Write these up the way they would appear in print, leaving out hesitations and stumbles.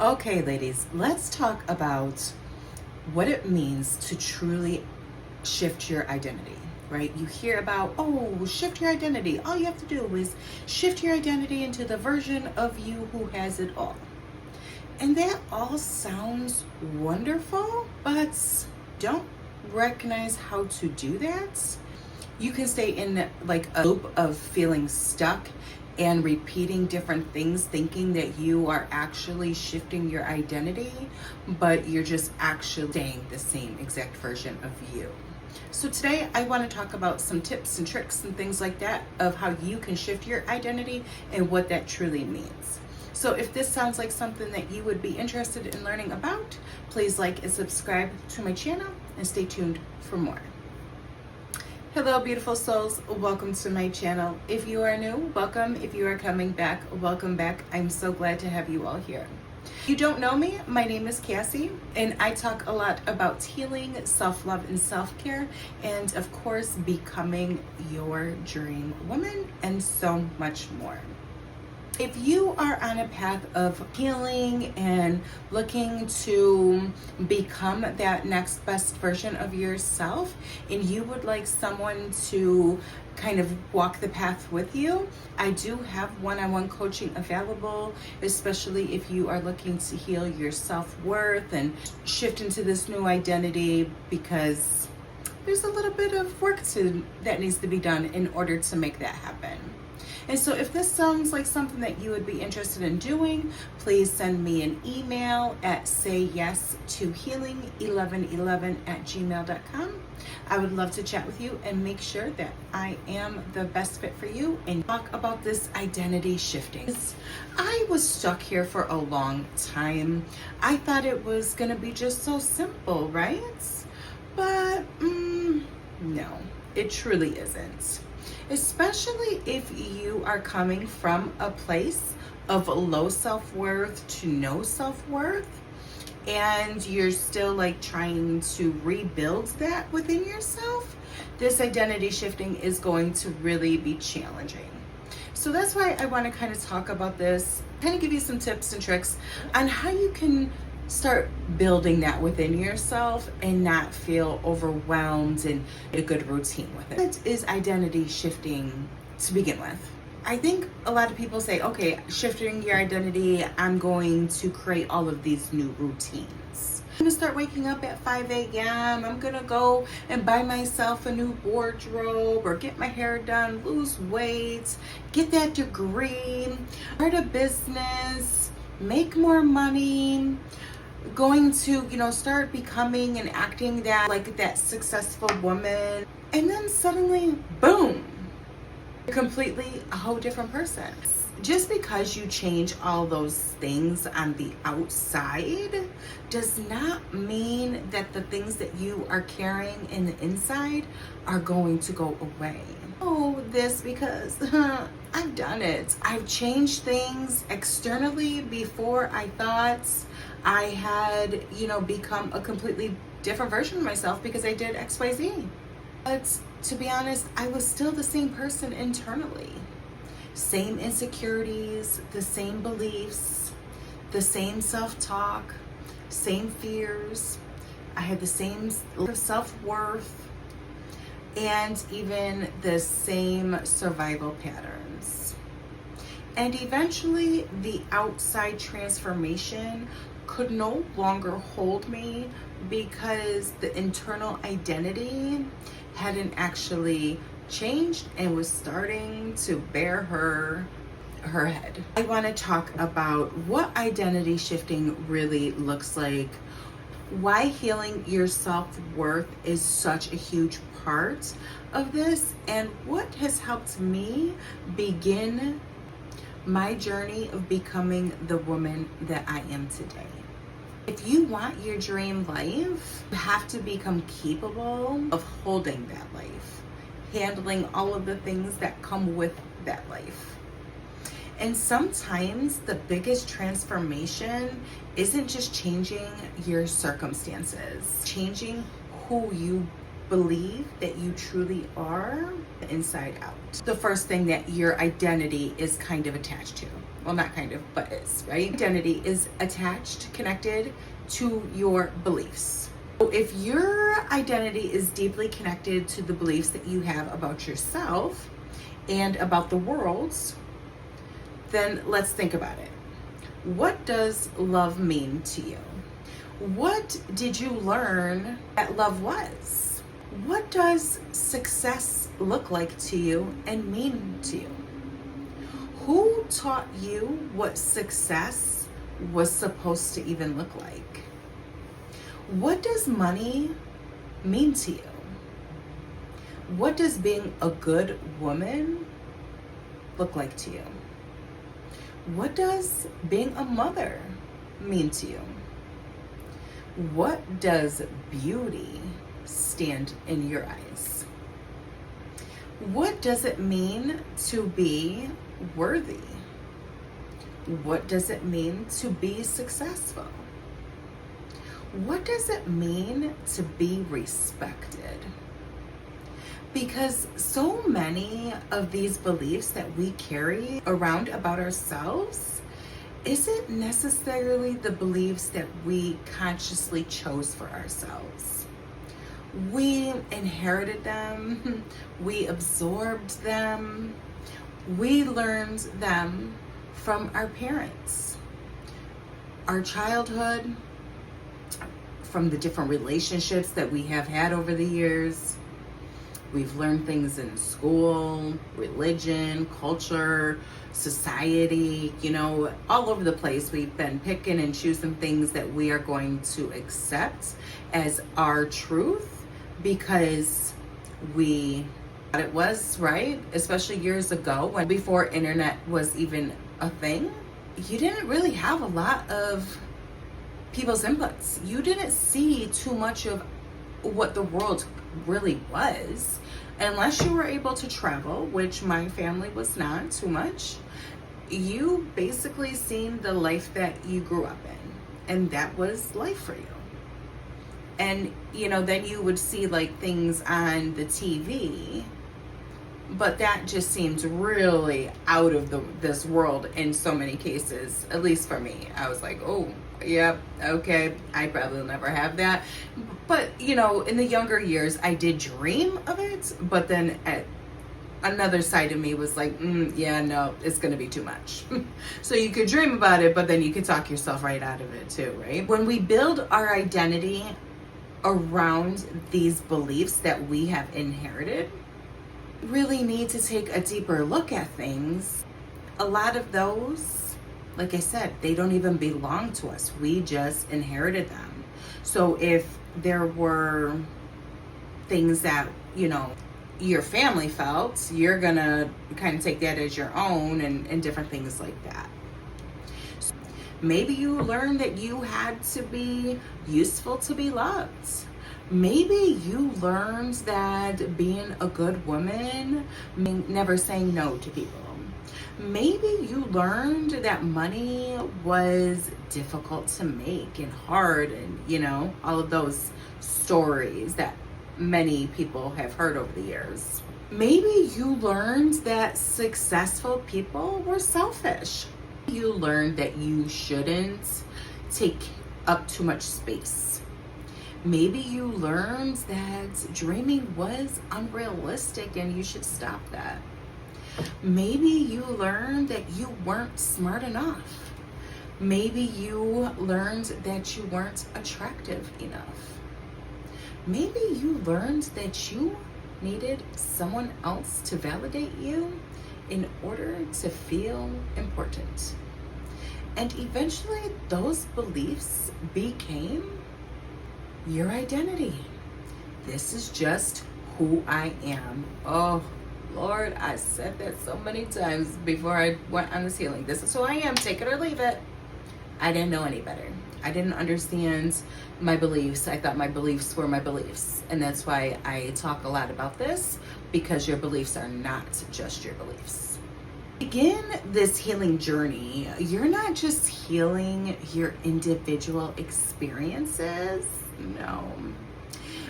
Okay, ladies, let's talk about what it means to truly shift your identity, right? You hear about, oh, shift your identity. All you have to do is shift your identity into the version of you who has it all. And that all sounds wonderful, but don't recognize how to do that. You can stay in like a loop of feeling stuck and repeating different things, thinking that you are actually shifting your identity, but you're just actually staying the same exact version of you. So today I want to talk about some tips and tricks and things like that of how you can shift your identity and what that truly means. So if this sounds like something that you would be interested in learning about, please like and subscribe to my channel and stay tuned for more. Hello, beautiful souls. Welcome to my channel. If you are new, welcome. If you are coming back, welcome back. I'm so glad to have you all here. If you don't know me, my name is Cassie, and I talk a lot about healing, self-love, and self-care, and of course, becoming your dream woman, and so much more. If you are on a path of healing and looking to become that next best version of yourself, and you would like someone to kind of walk the path with you, I do have one-on-one coaching available, especially if you are looking to heal your self-worth and shift into this new identity, because there's a little bit of work that needs to be done in order to make that happen. And so if this sounds like something that you would be interested in doing, please send me an email at sayyes2healing1111@gmail.com. I would love to chat with you and make sure that I am the best fit for you and talk about this identity shifting. I was stuck here for a long time. I thought it was going to be just so simple, right? But no, it truly isn't. Especially if you are coming from a place of low self-worth to no self-worth, and you're still like trying to rebuild that within yourself, this identity shifting is going to really be challenging. So that's why I want to kind of talk about this, kind of give you some tips and tricks on how you can start building that within yourself and not feel overwhelmed and a good routine with it. What is identity shifting to begin with? I think a lot of people say, okay, shifting your identity, I'm going to create all of these new routines. I'm gonna start waking up at 5 a.m. I'm gonna go and buy myself a new wardrobe or get my hair done, lose weight, get that degree, start a business, make more money, going to, start becoming and acting that successful woman. And then suddenly, boom, you're completely a whole different person. Just because you change all those things on the outside does not mean that the things that you are carrying in the inside are going to go away. Oh, this because I've done it. I've changed things externally before I thought I had, become a completely different version of myself because I did XYZ. But to be honest, I was still the same person internally. Same insecurities, the same beliefs, the same self-talk, same fears. I had the same self-worth and even the same survival patterns. And eventually the outside transformation could no longer hold me because the internal identity hadn't actually changed and was starting to bear her head. I want to talk about what identity shifting really looks like, why healing your self-worth is such a huge part of this, and what has helped me begin my journey of becoming the woman that I am today. If you want your dream life, you have to become capable of holding that life, handling all of the things that come with that life. And sometimes the biggest transformation isn't just changing your circumstances, changing who you believe that you truly are inside out. The first thing that your identity is kind of attached to. Well, not kind of, but is, right? Identity is attached, connected to your beliefs. So if your identity is deeply connected to the beliefs that you have about yourself and about the world, then let's think about it. What does love mean to you? What did you learn that love was? What does success look like to you and mean to you? Who taught you what success was supposed to even look like? What does money mean to you? What does being a good woman look like to you? What does being a mother mean to you? What does beauty stand in your eyes? What does it mean to be worthy? What does it mean to be successful? What does it mean to be respected? Because so many of these beliefs that we carry around about ourselves isn't necessarily the beliefs that we consciously chose for ourselves. We inherited them, we absorbed them, we learned them from our parents, our childhood, from the different relationships that we have had over the years. We've learned things in school, religion, culture, society, all over the place. We've been picking and choosing things that we are going to accept as our truth because we thought it was, right? Especially years ago, when before internet was even a thing, you didn't really have a lot of people's inputs. You didn't see too much of what the world really was unless you were able to travel, which my family was not too much. You basically seen the life that you grew up in, and that was life for you. And then you would see like things on the TV, but that just seems really out of this world in so many cases. At least for me, I was like, oh, yep, okay, I probably will never have that. But in the younger years, I did dream of it, but then another side of me was like, yeah, no, it's gonna be too much. So you could dream about it, but then you could talk yourself right out of it too, right? When we build our identity around these beliefs that we have inherited, really need to take a deeper look at things. A lot of those, like I said, they don't even belong to us. We just inherited them. So if there were things that, your family felt, you're gonna kind of take that as your own and different things like that. So maybe you learned that you had to be useful to be loved. Maybe you learned that being a good woman means never saying no to people. Maybe you learned that money was difficult to make and hard and, all of those stories that many people have heard over the years. Maybe you learned that successful people were selfish. You learned that you shouldn't take up too much space. Maybe you learned that dreaming was unrealistic and you should stop that. Maybe you learned that you weren't smart enough. Maybe you learned that you weren't attractive enough. Maybe you learned that you needed someone else to validate you in order to feel important. And eventually those beliefs became your identity. This is just who I am. Oh, Lord, I said that so many times before I went on this healing. This is who I am, take it or leave it. I didn't know any better. I didn't understand my beliefs. I thought my beliefs were my beliefs. And that's why I talk a lot about this, because your beliefs are not just your beliefs. Begin this healing journey. You're not just healing your individual experiences. No.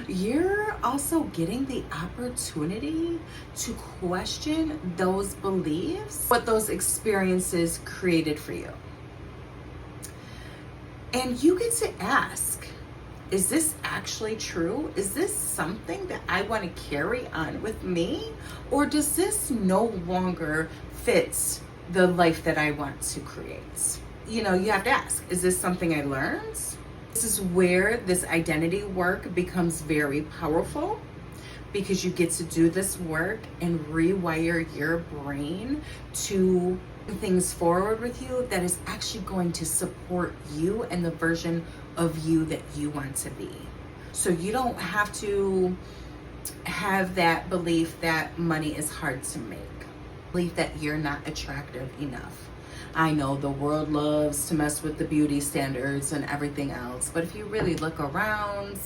you're also getting the opportunity to question those beliefs, what those experiences created for you. And you get to ask, is this actually true? Is this something that I want to carry on with me? Or does this no longer fit the life that I want to create? You know, you have to ask, is this something I learned? This is where this identity work becomes very powerful, because you get to do this work and rewire your brain to things forward with you that is actually going to support you and the version of you that you want to be. So you don't have to have that belief that money is hard to make, belief that you're not attractive enough. I know the world loves to mess with the beauty standards and everything else, but if you really look around,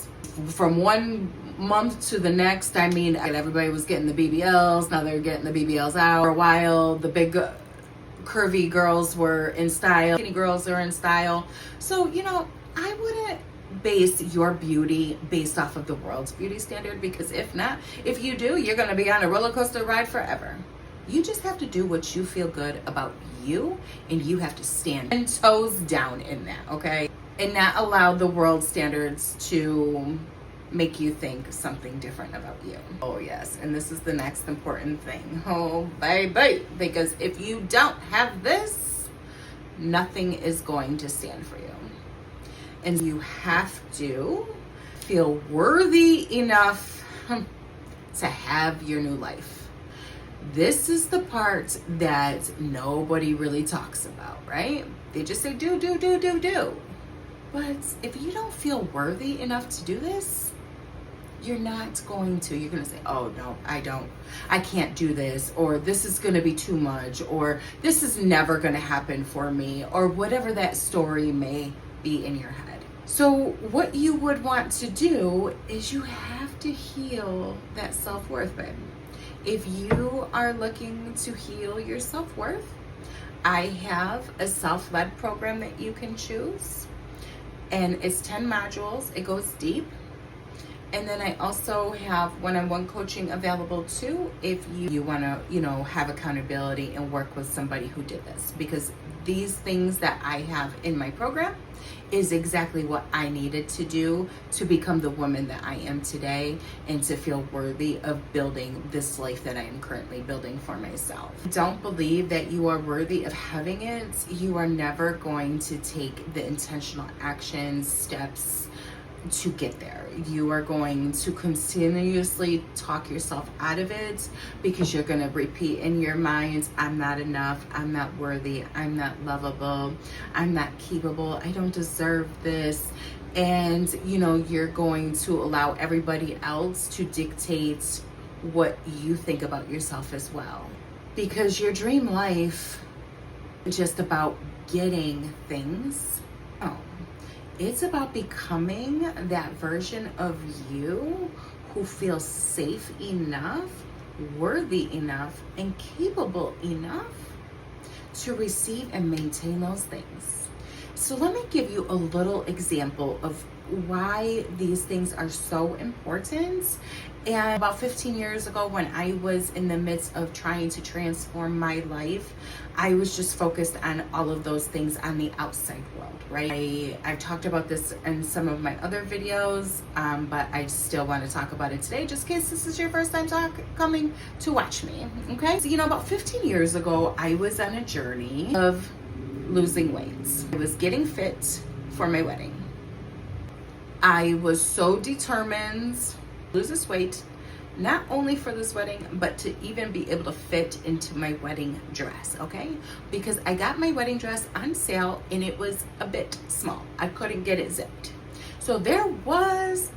from one month to the next, I mean, everybody was getting the BBLs, now they're getting the BBLs out. For a while, the big curvy girls were in style, skinny girls are in style. So, you know, I wouldn't base your beauty based off of the world's beauty standard, because if you do, you're gonna be on a roller coaster ride forever. You just have to do what you feel good about you, and you have to stand 10 toes down in that, okay? And not allow the world standards to make you think something different about you. Oh yes, and this is the next important thing. Oh baby, because if you don't have this, nothing is going to stand for you. And you have to feel worthy enough to have your new life. This is the part that nobody really talks about, right? They just say do. But if you don't feel worthy enough to do this, you're not going to. You're going to say, oh no, I can't do this, or this is going to be too much, or this is never going to happen for me, or whatever that story may be in your head. So what you would want to do is you have to heal that self-worth, babe. If you are looking to heal your self-worth, I have a self-led program that you can choose, and it's 10 modules. It goes deep. And then I also have one-on-one coaching available too, if you want to, have accountability and work with somebody who did this, because these things that I have in my program is exactly what I needed to do to become the woman that I am today, and to feel worthy of building this life that I am currently building for myself. Don't believe that you are worthy of having it. You are never going to take the intentional actions, steps to get there. You are going to continuously talk yourself out of it, because you're going to repeat in your mind, I'm not enough, I'm not worthy, I'm not lovable, I'm not capable, I don't deserve this. And you're going to allow everybody else to dictate what you think about yourself as well, because your dream life is just about getting things. Oh, it's about becoming that version of you who feels safe enough, worthy enough, and capable enough to receive and maintain those things. So let me give you a little example of why these things are so important. And about 15 years ago, when I was in the midst of trying to transform my life, I was just focused on all of those things on the outside world, right? I've talked about this in some of my other videos, but I still want to talk about it today, just in case this is your first time coming to watch me, okay? So, about 15 years ago, I was on a journey of losing weight. I was getting fit for my wedding. I was so determined to lose this weight, not only for this wedding, but to even be able to fit into my wedding dress, okay? Because I got my wedding dress on sale and it was a bit small. I couldn't get it zipped. So there was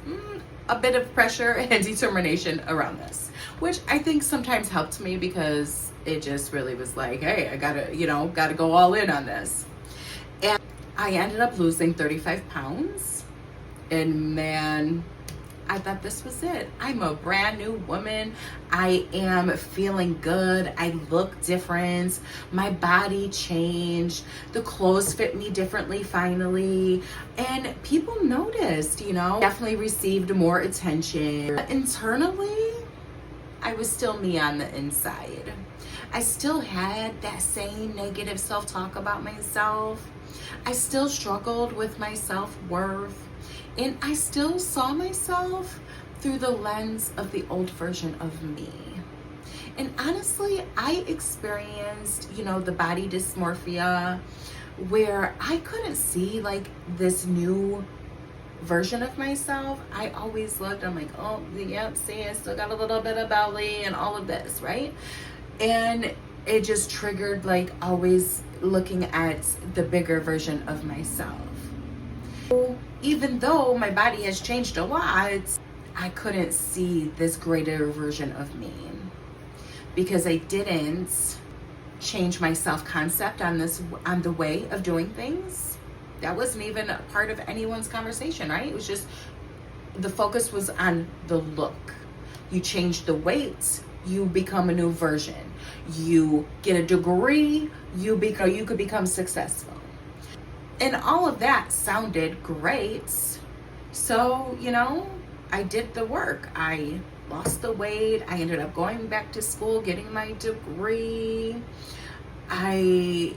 a bit of pressure and determination around this, which I think sometimes helped me, because it just really was like, hey, I gotta go all in on this. And I ended up losing 35 pounds. And man, I thought this was it. I'm a brand new woman. I am feeling good. I look different. My body changed. The clothes fit me differently finally. And people noticed, definitely received more attention. But internally, I was still me on the inside. I still had that same negative self-talk about myself. I still struggled with my self-worth. And I still saw myself through the lens of the old version of me. And honestly, I experienced, the body dysmorphia where I couldn't see like this new version of myself. I always looked, I'm like, oh, yep, see, I still got a little bit of belly and all of this, right? And it just triggered like always looking at the bigger version of myself. Even though my body has changed a lot, I couldn't see this greater version of me because I didn't change my self-concept on the way of doing things. That wasn't even a part of anyone's conversation, right? It was just the focus was on the look. You change the weight, you become a new version. You get a degree, you could become successful. And all of that sounded great. So, I did the work. I lost the weight. I ended up going back to school, getting my degree. I,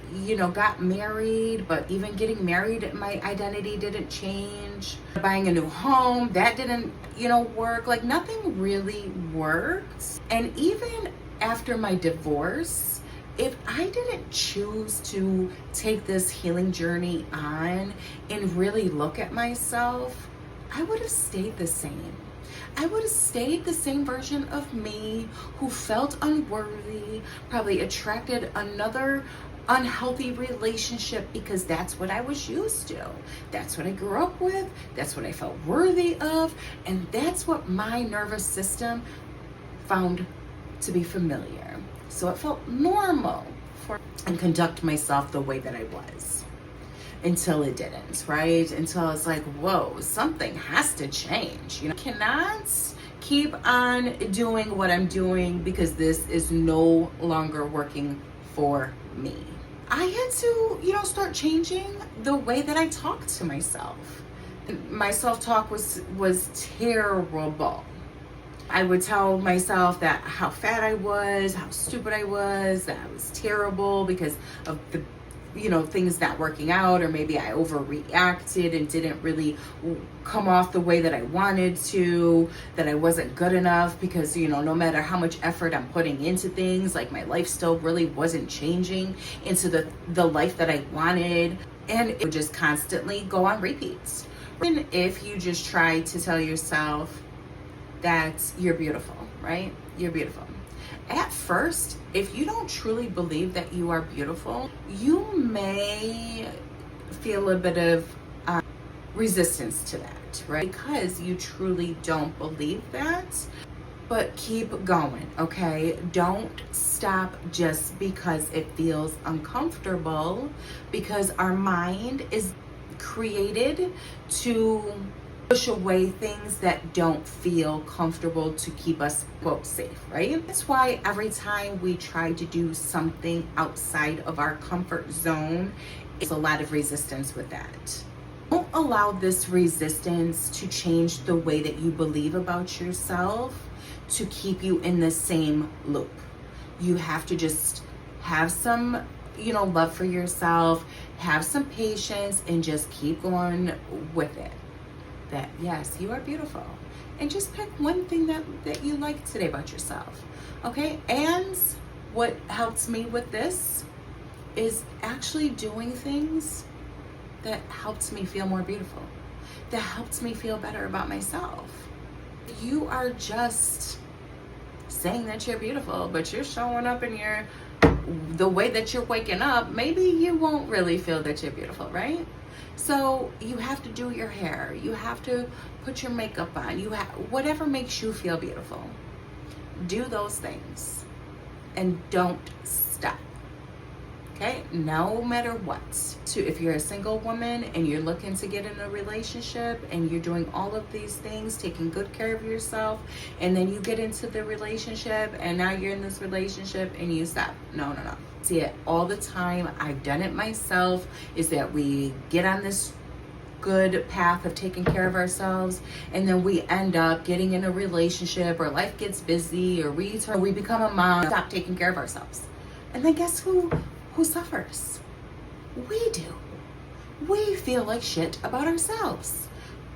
got married, but even getting married, my identity didn't change. Buying a new home, that didn't, work. Like nothing really worked. And even after my divorce, if I didn't choose to take this healing journey on and really look at myself, I would have stayed the same. I would have stayed the same version of me who felt unworthy, probably attracted another unhealthy relationship because that's what I was used to. That's what I grew up with. That's what I felt worthy of. And that's what my nervous system found to be familiar. So it felt normal and conduct myself the way that I was until it didn't, right? Until I was like, whoa, something has to change. I cannot keep on doing what I'm doing because this is no longer working for me. I had to, start changing the way that I talked to myself. My self-talk was terrible. I would tell myself that how fat I was, how stupid I was, that I was terrible because of the, things not working out, or maybe I overreacted and didn't really come off the way that I wanted to, that I wasn't good enough because, no matter how much effort I'm putting into things, like my life still really wasn't changing into the life that I wanted. And it would just constantly go on repeats. And if you just try to tell yourself that you're beautiful, right? You're beautiful. At first, if you don't truly believe that you are beautiful, you may feel a bit of resistance to that, right? Because you truly don't believe that. But keep going, okay? Don't stop just because it feels uncomfortable, because our mind is created to push away things that don't feel comfortable to keep us, quote, safe, right? That's why every time we try to do something outside of our comfort zone, it's a lot of resistance with that. Don't allow this resistance to change the way that you believe about yourself to keep you in the same loop. You have to just have some, love for yourself, have some patience, and just keep going with it. That yes, you are beautiful, and just pick one thing that you like today about yourself, okay? And what helps me with this is actually doing things that helps me feel more beautiful, that helps me feel better about myself. You are just saying that you're beautiful, but you're showing up in the way that you're waking up, maybe you won't really feel that you're beautiful, right? So you have to do your hair, you have to put your makeup on, whatever makes you feel beautiful. Do those things and don't stop. Okay, no matter what. So if you're a single woman and you're looking to get in a relationship and you're doing all of these things, taking good care of yourself, and then you get into the relationship and now you're in this relationship and you stop. No. See it all the time. I've done it myself, is that we get on this good path of taking care of ourselves, and then we end up getting in a relationship, or life gets busy, or we become a mom, stop taking care of ourselves. And then guess who suffers? We do. We feel like shit about ourselves.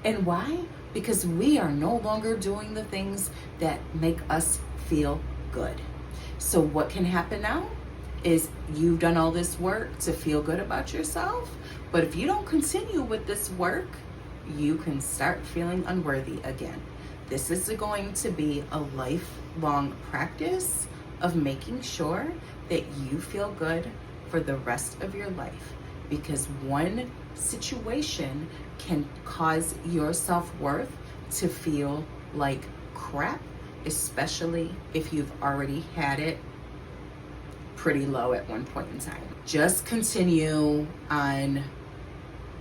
And why? Because we are no longer doing the things that make us feel good. So what can happen now is you've done all this work to feel good about yourself, but if you don't continue with this work, you can start feeling unworthy again. This is going to be a lifelong practice of making sure that you feel good for the rest of your life, because one situation can cause your self-worth to feel like crap, especially if you've already had it pretty low at one point in time. Just continue on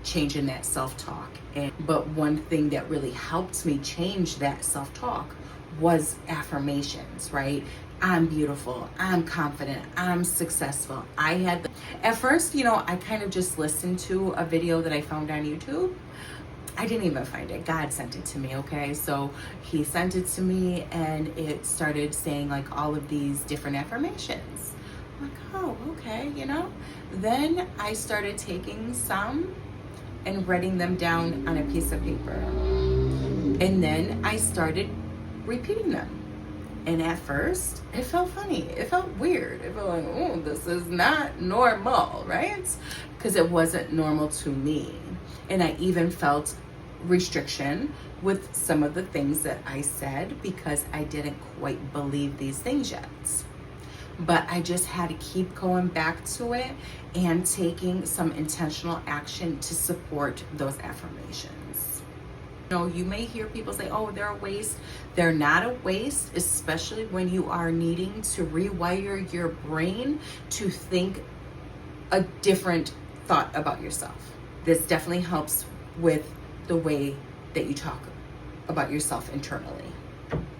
changing that self-talk. But one thing that really helped me change that self-talk was affirmations, right? I'm beautiful, I'm confident, I'm successful. At first, I kind of just listened to a video that I found on YouTube. I didn't even find it. God sent it to me, okay? So he sent it to me and it started saying like all of these different affirmations. I'm like, oh, okay, Then I started taking some and writing them down on a piece of paper. And then I started repeating them. And at first, it felt funny. It felt weird. It felt like, oh, this is not normal, right? Because it wasn't normal to me. And I even felt restriction with some of the things that I said because I didn't quite believe these things yet. But I just had to keep going back to it and taking some intentional action to support those affirmations. You may hear people say, oh, they're a waste. They're not a waste, especially when you are needing to rewire your brain to think a different thought about yourself. This definitely helps with the way that you talk about yourself internally.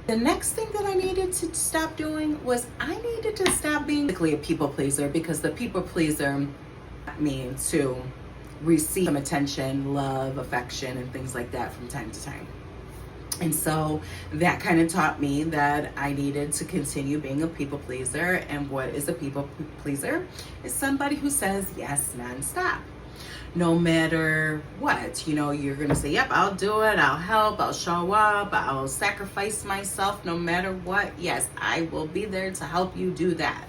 The next thing that I needed to stop doing was I needed to stop being a people pleaser, because the people pleaser means to receive some attention, love, affection, and things like that from time to time. And so that kind of taught me that I needed to continue being a people pleaser. And what is a people pleaser? Is somebody who says yes nonstop. No matter what, you're going to say, yep, I'll do it. I'll help. I'll show up. I'll sacrifice myself no matter what. Yes, I will be there to help you do that.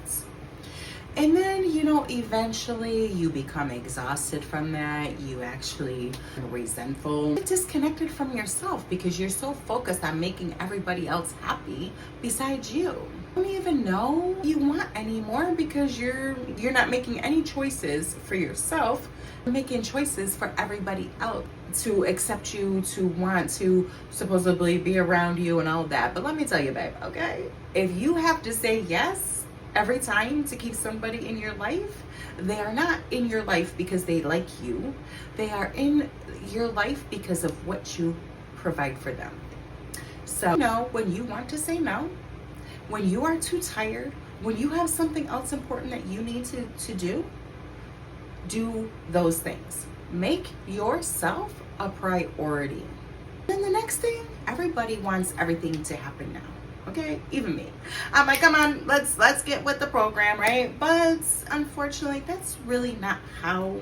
And then, eventually you become exhausted from that. You actually are resentful, disconnected from yourself because you're so focused on making everybody else happy besides you. You don't even know you want anymore because you're not making any choices for yourself. You're making choices for everybody else to accept you, to want to supposedly be around you and all that. But let me tell you, babe, okay? If you have to say yes every time to keep somebody in your life, they are not in your life because they like you. They are in your life because of what you provide for them. So, when you want to say no, when you are too tired, when you have something else important that you need to do those things. Make yourself a priority. Then the next thing, everybody wants everything to happen now. Okay, even me. I'm like, come on, let's get with the program, right? But unfortunately, that's really not how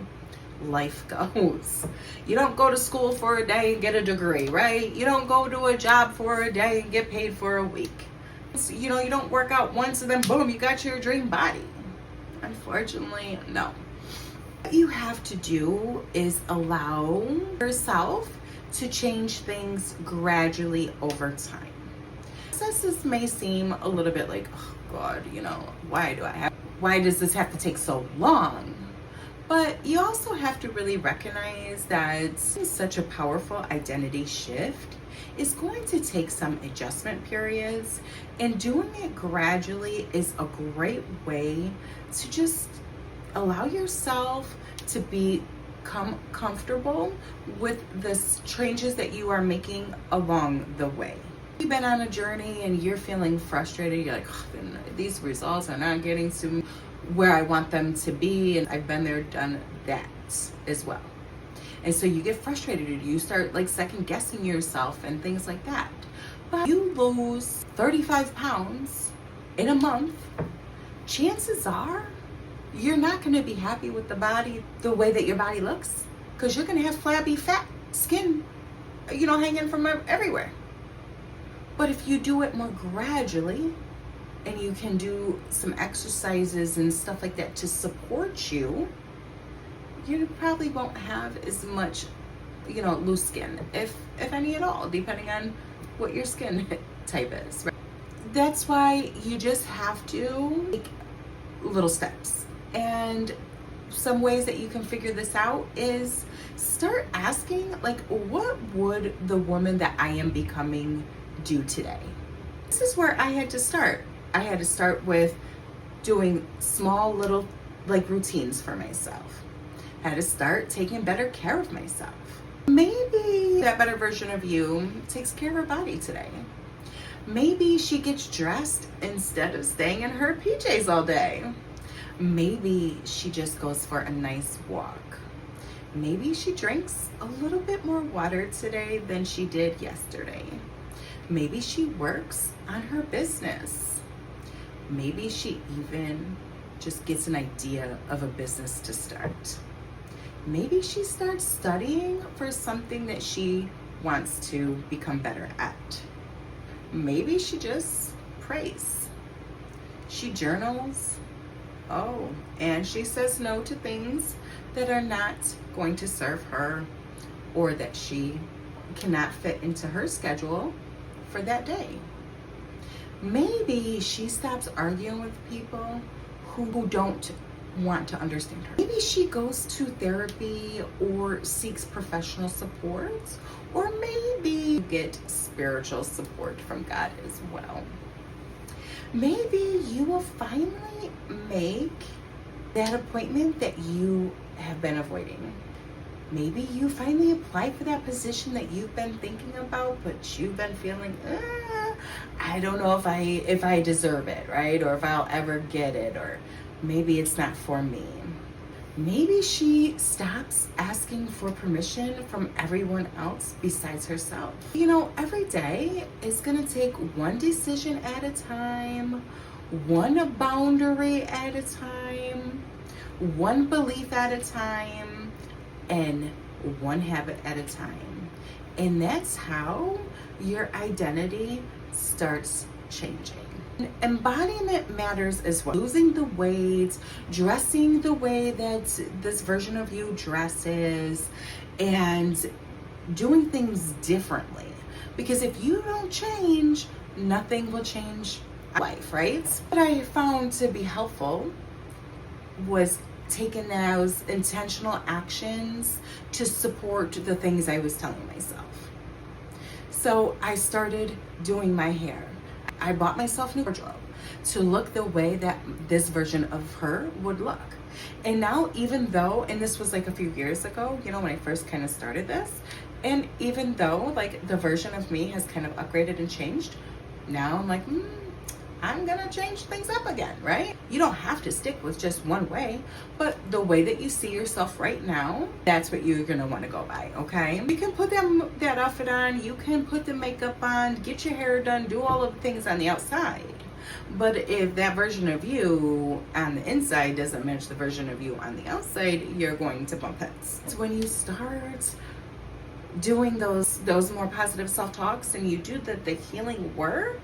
life goes. You don't go to school for a day and get a degree, right? You don't go to a job for a day and get paid for a week. So, you don't work out once and then boom, you got your dream body. Unfortunately, no. What you have to do is allow yourself to change things gradually over time. Processes may seem a little bit like, oh God, why does this have to take so long? But you also have to really recognize that such a powerful identity shift is going to take some adjustment periods, and doing it gradually is a great way to just Allow yourself to become comfortable with the changes that you are making along the way. You've been on a journey and you're feeling frustrated. You're like, oh, these results are not getting to where I want them to be. And I've been there, done that as well. And so you get frustrated and you start like second guessing yourself and things like that. But you lose 35 pounds in a month, chances are you're not going to be happy with the way that your body looks, because you're going to have flabby, fat skin, hanging from everywhere. But if you do it more gradually and you can do some exercises and stuff like that to support you, you probably won't have as much, loose skin, if any at all, depending on what your skin type is. Right? That's why you just have to take little steps. And some ways that you can figure this out is start asking, like, what would the woman that I am becoming do today? This is where I had to start. I had to start with doing small little routines for myself. I had to start taking better care of myself. Maybe that better version of you takes care of her body today. Maybe she gets dressed instead of staying in her PJs all day. Maybe she just goes for a nice walk. Maybe she drinks a little bit more water today than she did yesterday. Maybe she works on her business. Maybe she even just gets an idea of a business to start. Maybe she starts studying for something that she wants to become better at. Maybe she just prays. She journals. Oh, and she says no to things that are not going to serve her or that she cannot fit into her schedule for that day. Maybe she stops arguing with people who don't want to understand her. Maybe she goes to therapy or seeks professional support, or maybe get spiritual support from God as well. Maybe you will finally make that appointment that you have been avoiding. Maybe you finally apply for that position that you've been thinking about, but you've been feeling, I don't know if I deserve it, right? Or if I'll ever get it, or maybe it's not for me. Maybe she stops asking for permission from everyone else besides herself. Every day is gonna take one decision at a time, one boundary at a time, one belief at a time, and one habit at a time. And that's how your identity starts changing. Embodiment matters as well. Losing the weight, dressing the way that this version of you dresses, and doing things differently. Because if you don't change, nothing will change life, right? What I found to be helpful was taking those intentional actions to support the things I was telling myself. So I started doing my hair. I bought myself new wardrobe to look the way that this version of her would look. And now, even though, and this was like a few years ago, when I first kind of started this, and even though like the version of me has kind of upgraded and changed, now I'm like, I'm gonna change things up again, right? You don't have to stick with just one way, but the way that you see yourself right now, that's what you're gonna wanna go by, okay? You can put that outfit on, you can put the makeup on, get your hair done, do all of the things on the outside. But if that version of you on the inside doesn't match the version of you on the outside, you're going to bump heads. It's when you start doing those more positive self-talks and you do the healing work,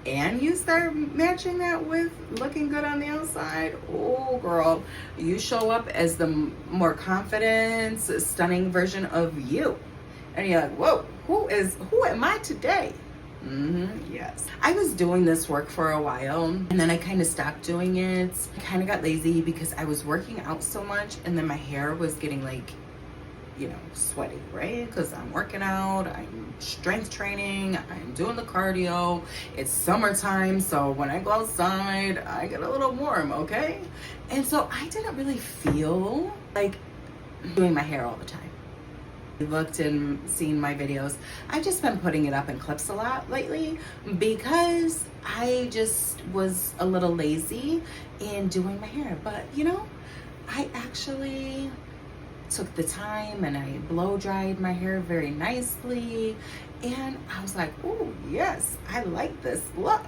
and you start matching that with looking good on the outside, oh girl, you show up as the more confident, stunning version of you. And you're like, whoa, who am I today? Yes. I was doing this work for a while, and then I kind of stopped doing it. I kind of got lazy because I was working out so much, and then my hair was getting like sweaty, right? Because I'm working out, I'm strength training, I'm doing the cardio. It's summertime, so when I go outside, I get a little warm, okay? And so I didn't really feel like doing my hair all the time. You looked and seen my videos. I've just been putting it up in clips a lot lately because I just was a little lazy in doing my hair. But I actually took the time and I blow dried my hair very nicely, and I was like, oh yes, I like this look.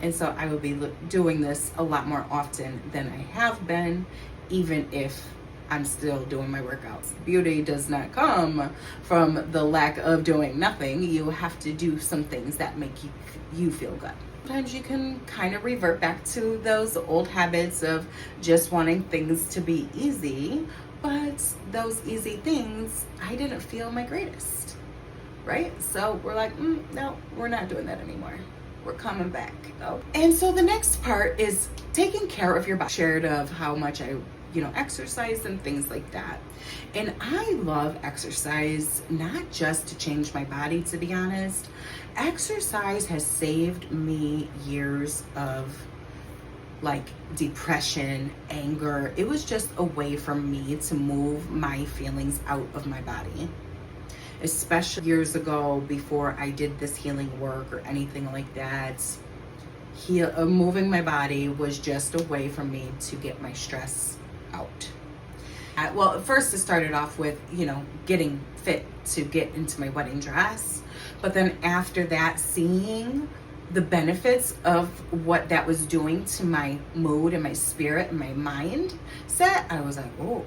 And so I will be doing this a lot more often than I have been, even if I'm still doing my workouts. Beauty does not come from the lack of doing nothing. You have to do some things that make you feel good. Sometimes you can kind of revert back to those old habits of just wanting things to be easy, but those easy things, I didn't feel my greatest, right? So we're like, no, we're not doing that anymore. We're coming back. And so the next part is taking care of your body. Shared of how much I exercise and things like that. And I love exercise, not just to change my body, to be honest. Exercise has saved me years of depression, anger. It was just a way for me to move my feelings out of my body. Especially years ago, before I did this healing work or anything like that, moving my body was just a way for me to get my stress out. Well, at first it started off with, getting fit to get into my wedding dress. But then after that, seeing the benefits of what that was doing to my mood and my spirit and my mindset, I was like, oh,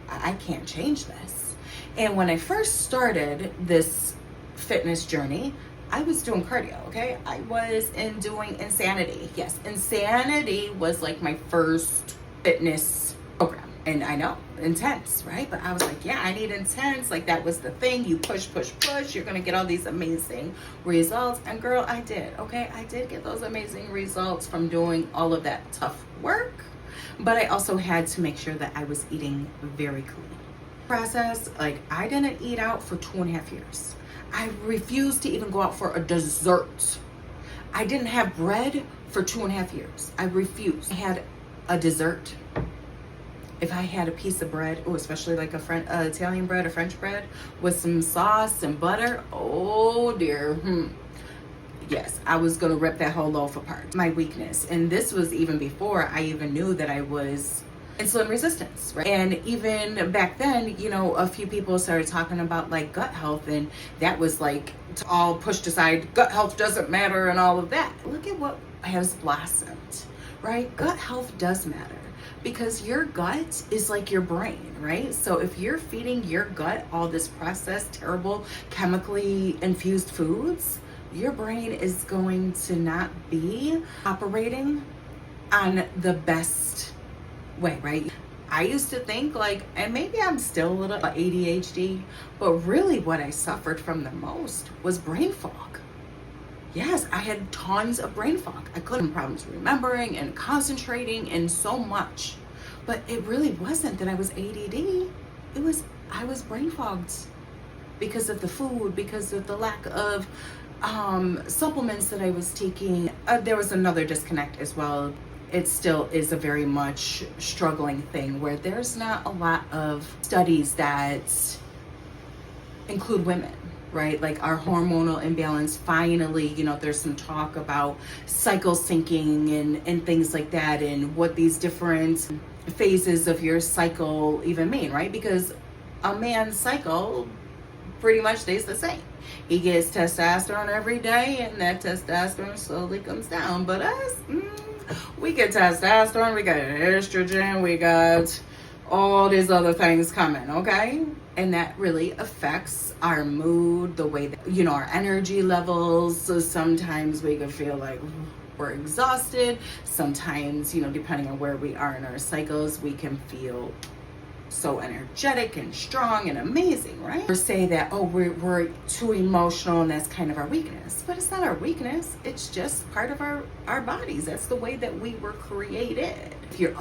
I can't change this. And when I first started this fitness journey, I was doing cardio, okay? I was doing Insanity. Yes, Insanity was like my first fitness program. And I know, intense, right? But I was like, yeah, I need intense. Like, that was the thing. You push, push, push. You're going to get all these amazing results. And girl, I did, okay? I did get those amazing results from doing all of that tough work. But I also had to make sure that I was eating very clean. Process, I didn't eat out for 2.5 years. I refused to even go out for a dessert. I didn't have bread for 2.5 years. I refused. I had a dessert. If I had a piece of bread, especially like Italian bread or French bread with some sauce and butter, oh dear, yes, I was gonna rip that whole loaf apart. My weakness, and this was even before I even knew that I was insulin resistance, right? And even back then, a few people started talking about gut health, and that was all pushed aside. Gut health doesn't matter and all of that. Look at what has blossomed, right? Gut health does matter. Because your gut is like your brain, right? So if you're feeding your gut all this processed, terrible, chemically infused foods, your brain is going to not be operating on the best way, right? I used to think and maybe I'm still a little ADHD, but really what I suffered from the most was brain fog. Yes, I had tons of brain fog. I couldn't have problems remembering and concentrating and so much. But it really wasn't that I was ADD. I was brain fogged because of the food, because of the lack of supplements that I was taking. There was another disconnect as well. It still is a very much struggling thing where there's not a lot of studies that include women. Right? Our hormonal imbalance, finally, there's some talk about cycle syncing and things like that, and what these different phases of your cycle even mean, right? Because a man's cycle pretty much stays the same. He gets testosterone every day, and that testosterone slowly comes down. But us, we get testosterone, we got estrogen, we got all these other things coming, okay? And that really affects our mood, the way that, our energy levels. So sometimes we can feel like we're exhausted. Sometimes, depending on where we are in our cycles, we can feel so energetic and strong and amazing, right? Or say that, we're too emotional and that's kind of our weakness. But it's not our weakness. It's just part of our bodies. That's the way that we were created. If you're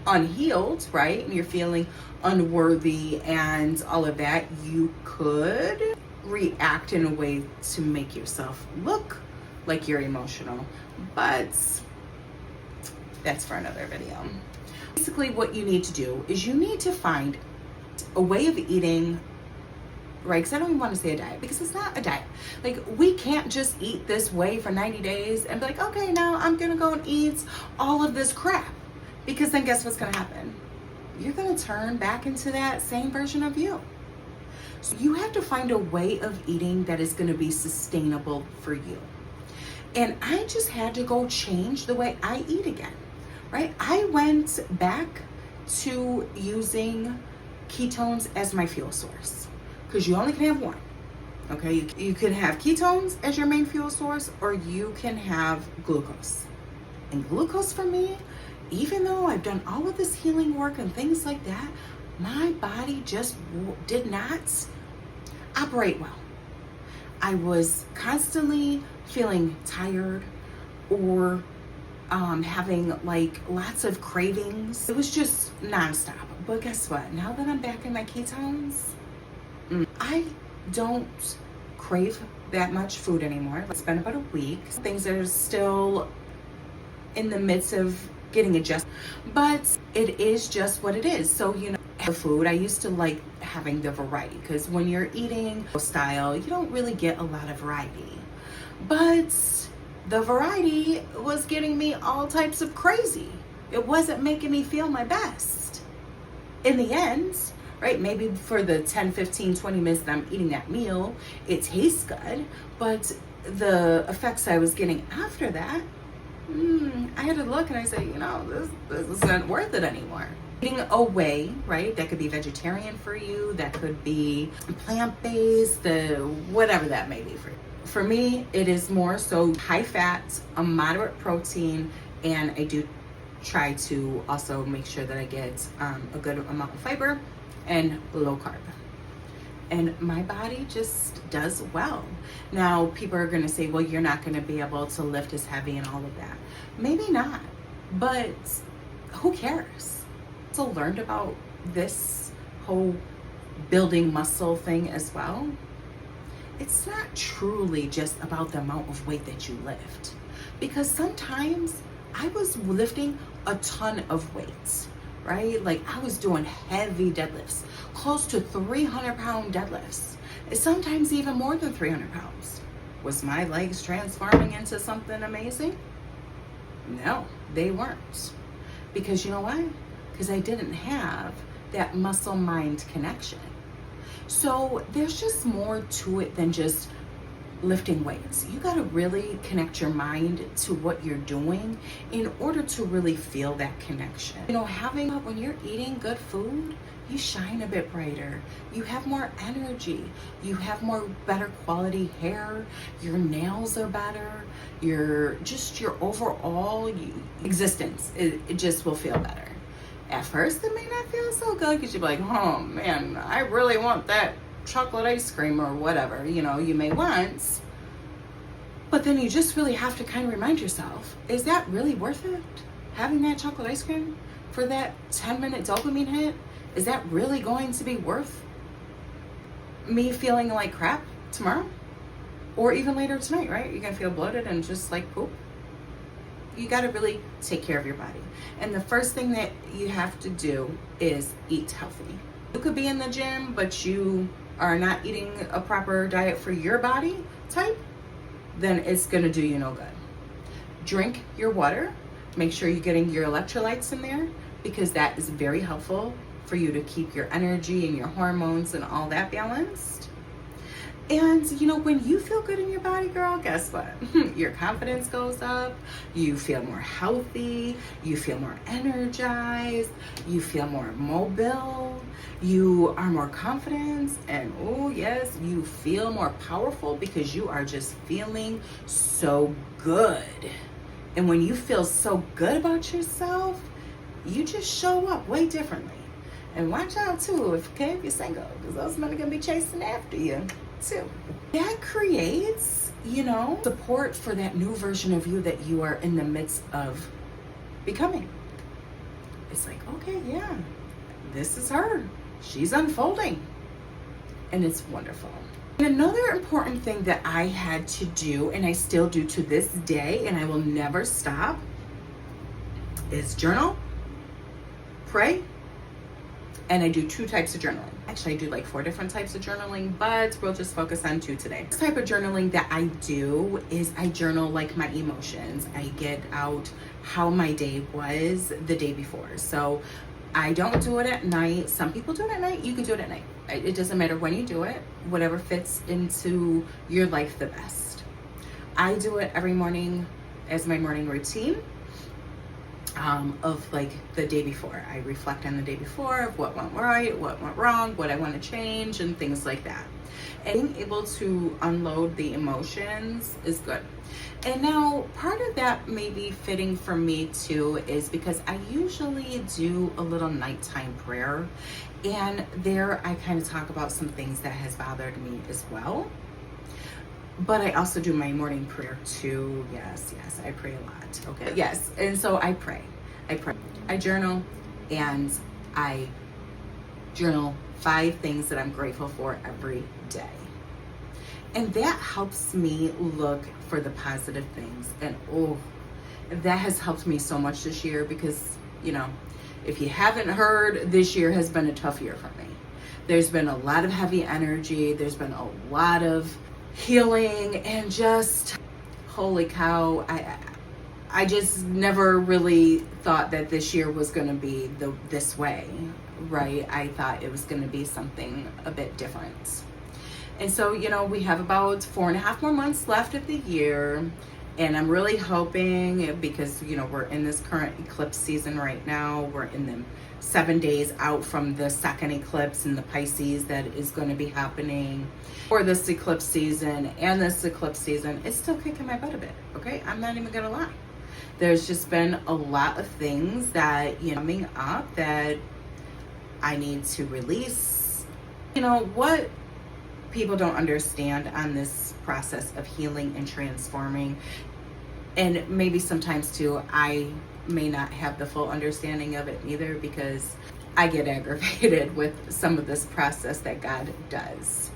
unhealed, right? And you're feeling unworthy and all of that, you could react in a way to make yourself look like you're emotional. But that's for another video. Basically, what you need to do is you need to find a way of eating, right? Because I don't even want to say a diet, because it's not a diet. Like, we can't just eat this way for 90 days and be like, okay, now I'm gonna go and eat all of this crap. Because then guess what's gonna happen? You're gonna turn back into that same version of you. So you have to find a way of eating that is gonna be sustainable for you. And I just had to go change the way I eat again, right? I went back to using ketones as my fuel source, because you only can have one, okay? You can have ketones as your main fuel source, or you can have glucose. And glucose for me, even though I've done all of this healing work and things like that, my body just did not operate well. I was constantly feeling tired, or having like lots of cravings. It was just nonstop. But guess what? Now that I'm back in my ketones, I don't crave that much food anymore. It's been about a week. Things are still in the midst of getting adjusted, but it is just what it is. So, you know, the food, I used to like having the variety, because when you're eating style, you don't really get a lot of variety. But the variety was getting me all types of crazy. It wasn't making me feel my best. In the end, right, maybe for the 10, 15, 20 minutes that I'm eating that meal, it tastes good, but the effects I was getting after that, I had to look and I say, you know, this isn't worth it anymore. Eating away, right? That could be vegetarian for you, that could be plant-based, whatever that may be for you. For me, it is more so high fat, a moderate protein, and I do try to also make sure that I get a good amount of fiber and low carb. And my body just does well. Now, people are gonna say, well, you're not gonna be able to lift as heavy and all of that. Maybe not, but who cares? So learned about this whole building muscle thing as well. It's not truly just about the amount of weight that you lift, because sometimes I was lifting a ton of weight, right? Like, I was doing heavy deadlifts, close to 300-pound deadlifts, and sometimes even more than 300 pounds. Was my legs transforming into something amazing? No, they weren't. Because you know why? Because I didn't have that muscle-mind connection. So there's just more to it than just lifting weights. You got to really connect your mind to what you're doing in order to really feel that connection. You know, when you're eating good food, you shine a bit brighter. You have more energy. You have better quality hair. Your nails are better. Your overall existence, it just will feel better. At first, it may not feel so good, because you're like, oh man, I really want that chocolate ice cream or whatever, you know, you may want. But then you just really have to kind of remind yourself, is that really worth it? Having that chocolate ice cream for that 10-minute dopamine hit? Is that really going to be worth me feeling like crap tomorrow? Or even later tonight, right? You're going to feel bloated and just like poop. You got to really take care of your body. And the first thing that you have to do is eat healthy. You could be in the gym, but you are not eating a proper diet for your body type, then it's going to do you no good. Drink your water. Make sure you're getting your electrolytes in there, because that is very helpful for you to keep your energy and your hormones and all that balanced. And you know, when you feel good in your body, girl, guess what? Your confidence goes up, you feel more healthy, you feel more energized, you feel more mobile, you are more confident, and oh yes, you feel more powerful, because you are just feeling so good. And when you feel so good about yourself, you just show up way differently. And watch out too, if you're single, because those men are gonna be chasing after you too. That creates, you know, support for that new version of you that you are in the midst of becoming. it's like, okay, yeah, this is her. She's unfolding. And it's wonderful. And another important thing that I had to do, and I still do to this day, and I will never stop, is journal, pray, and I do 2 types of journaling. Actually, I do like 4 different types of journaling, but we'll just focus on 2 today. This type of journaling that I do is I journal like my emotions. I get out how my day was the day before. So I don't do it at night. Some people do it at night. You can do it at night. It doesn't matter when you do it, whatever fits into your life the best. I do it every morning as my morning routine. Of like the day before. I reflect on the day before of what went right, what went wrong, what I want to change, and things like that. And being able to unload the emotions is good. And now part of that may be fitting for me too is because I usually do a little nighttime prayer, and there I kind of talk about some things that has bothered me as well. But I also do my morning prayer too. Yes, I pray a lot. Okay. Yes, and so I pray. I journal, and I journal 5 things that I'm grateful for every day. And that helps me look for the positive things. And that has helped me so much this year because, if you haven't heard, this year has been a tough year for me. There's been a lot of heavy energy. There's been a lot of healing, and just holy cow, I just never really thought that this year was going to be this way, right? I thought it was going to be something a bit different. And so, we have about 4.5 more months left of the year, and I'm really hoping, because, we're in this current eclipse season right now. We're in the 7 days out from the second eclipse in the Pisces that is going to be happening for this eclipse season. And this eclipse season is still kicking my butt a bit, okay? I'm not even going to lie. There's just been a lot of things that, coming up that I need to release. What people don't understand on this process of healing and transforming, and maybe sometimes too, I may not have the full understanding of it either, because I get aggravated with some of this process that God does.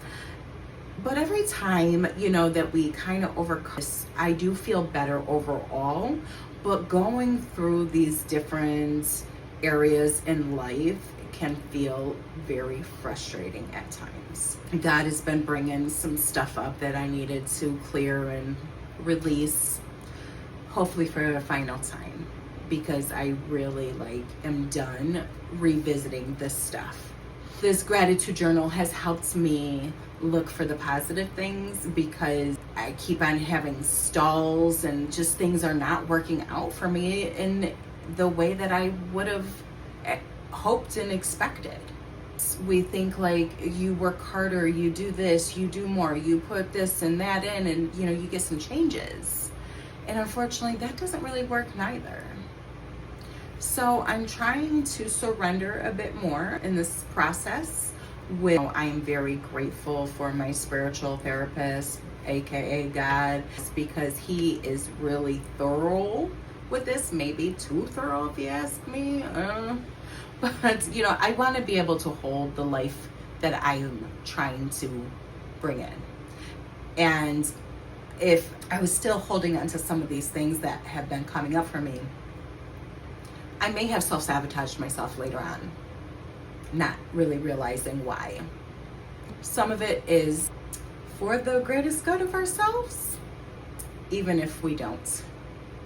But every time, that we kind of overcome this, I do feel better overall. But going through these different areas in life can feel very frustrating at times. God has been bringing some stuff up that I needed to clear and release, hopefully for the final time, because I really am done revisiting this stuff. This gratitude journal has helped me look for the positive things, because I keep on having stalls and just things are not working out for me in the way that I would have hoped and expected. We think you work harder, you do this, you do more, you put this and that in, and you get some changes. And unfortunately, that doesn't really work neither. So I'm trying to surrender a bit more in this process. I am very grateful for my spiritual therapist, aka God, because he is really thorough with this, maybe too thorough if you ask me. But I want to be able to hold the life that I am trying to bring in. And if I was still holding on to some of these things that have been coming up for me, I may have self-sabotaged myself later on, not really realizing why. Some of it is for the greatest good of ourselves, even if we don't